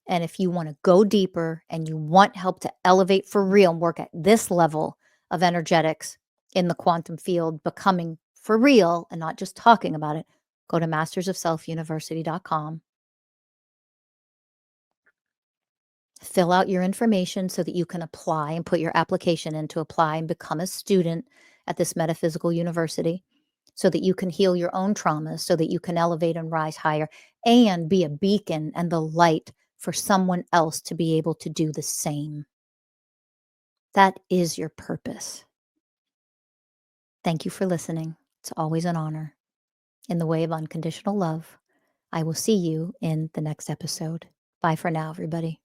And if you want to go deeper and you want help to elevate for real and work at this level of energetics in the quantum field, becoming for real and not just talking about it, go to mastersofselfuniversity.com. Fill out your information so that you can apply and put your application in to apply and become a student at this metaphysical university so that you can heal your own traumas, so that you can elevate and rise higher and be a beacon and the light for someone else to be able to do the same. That is your purpose. Thank you for listening. It's always an honor. In the way of unconditional love, I will see you in the next episode. Bye for now, everybody.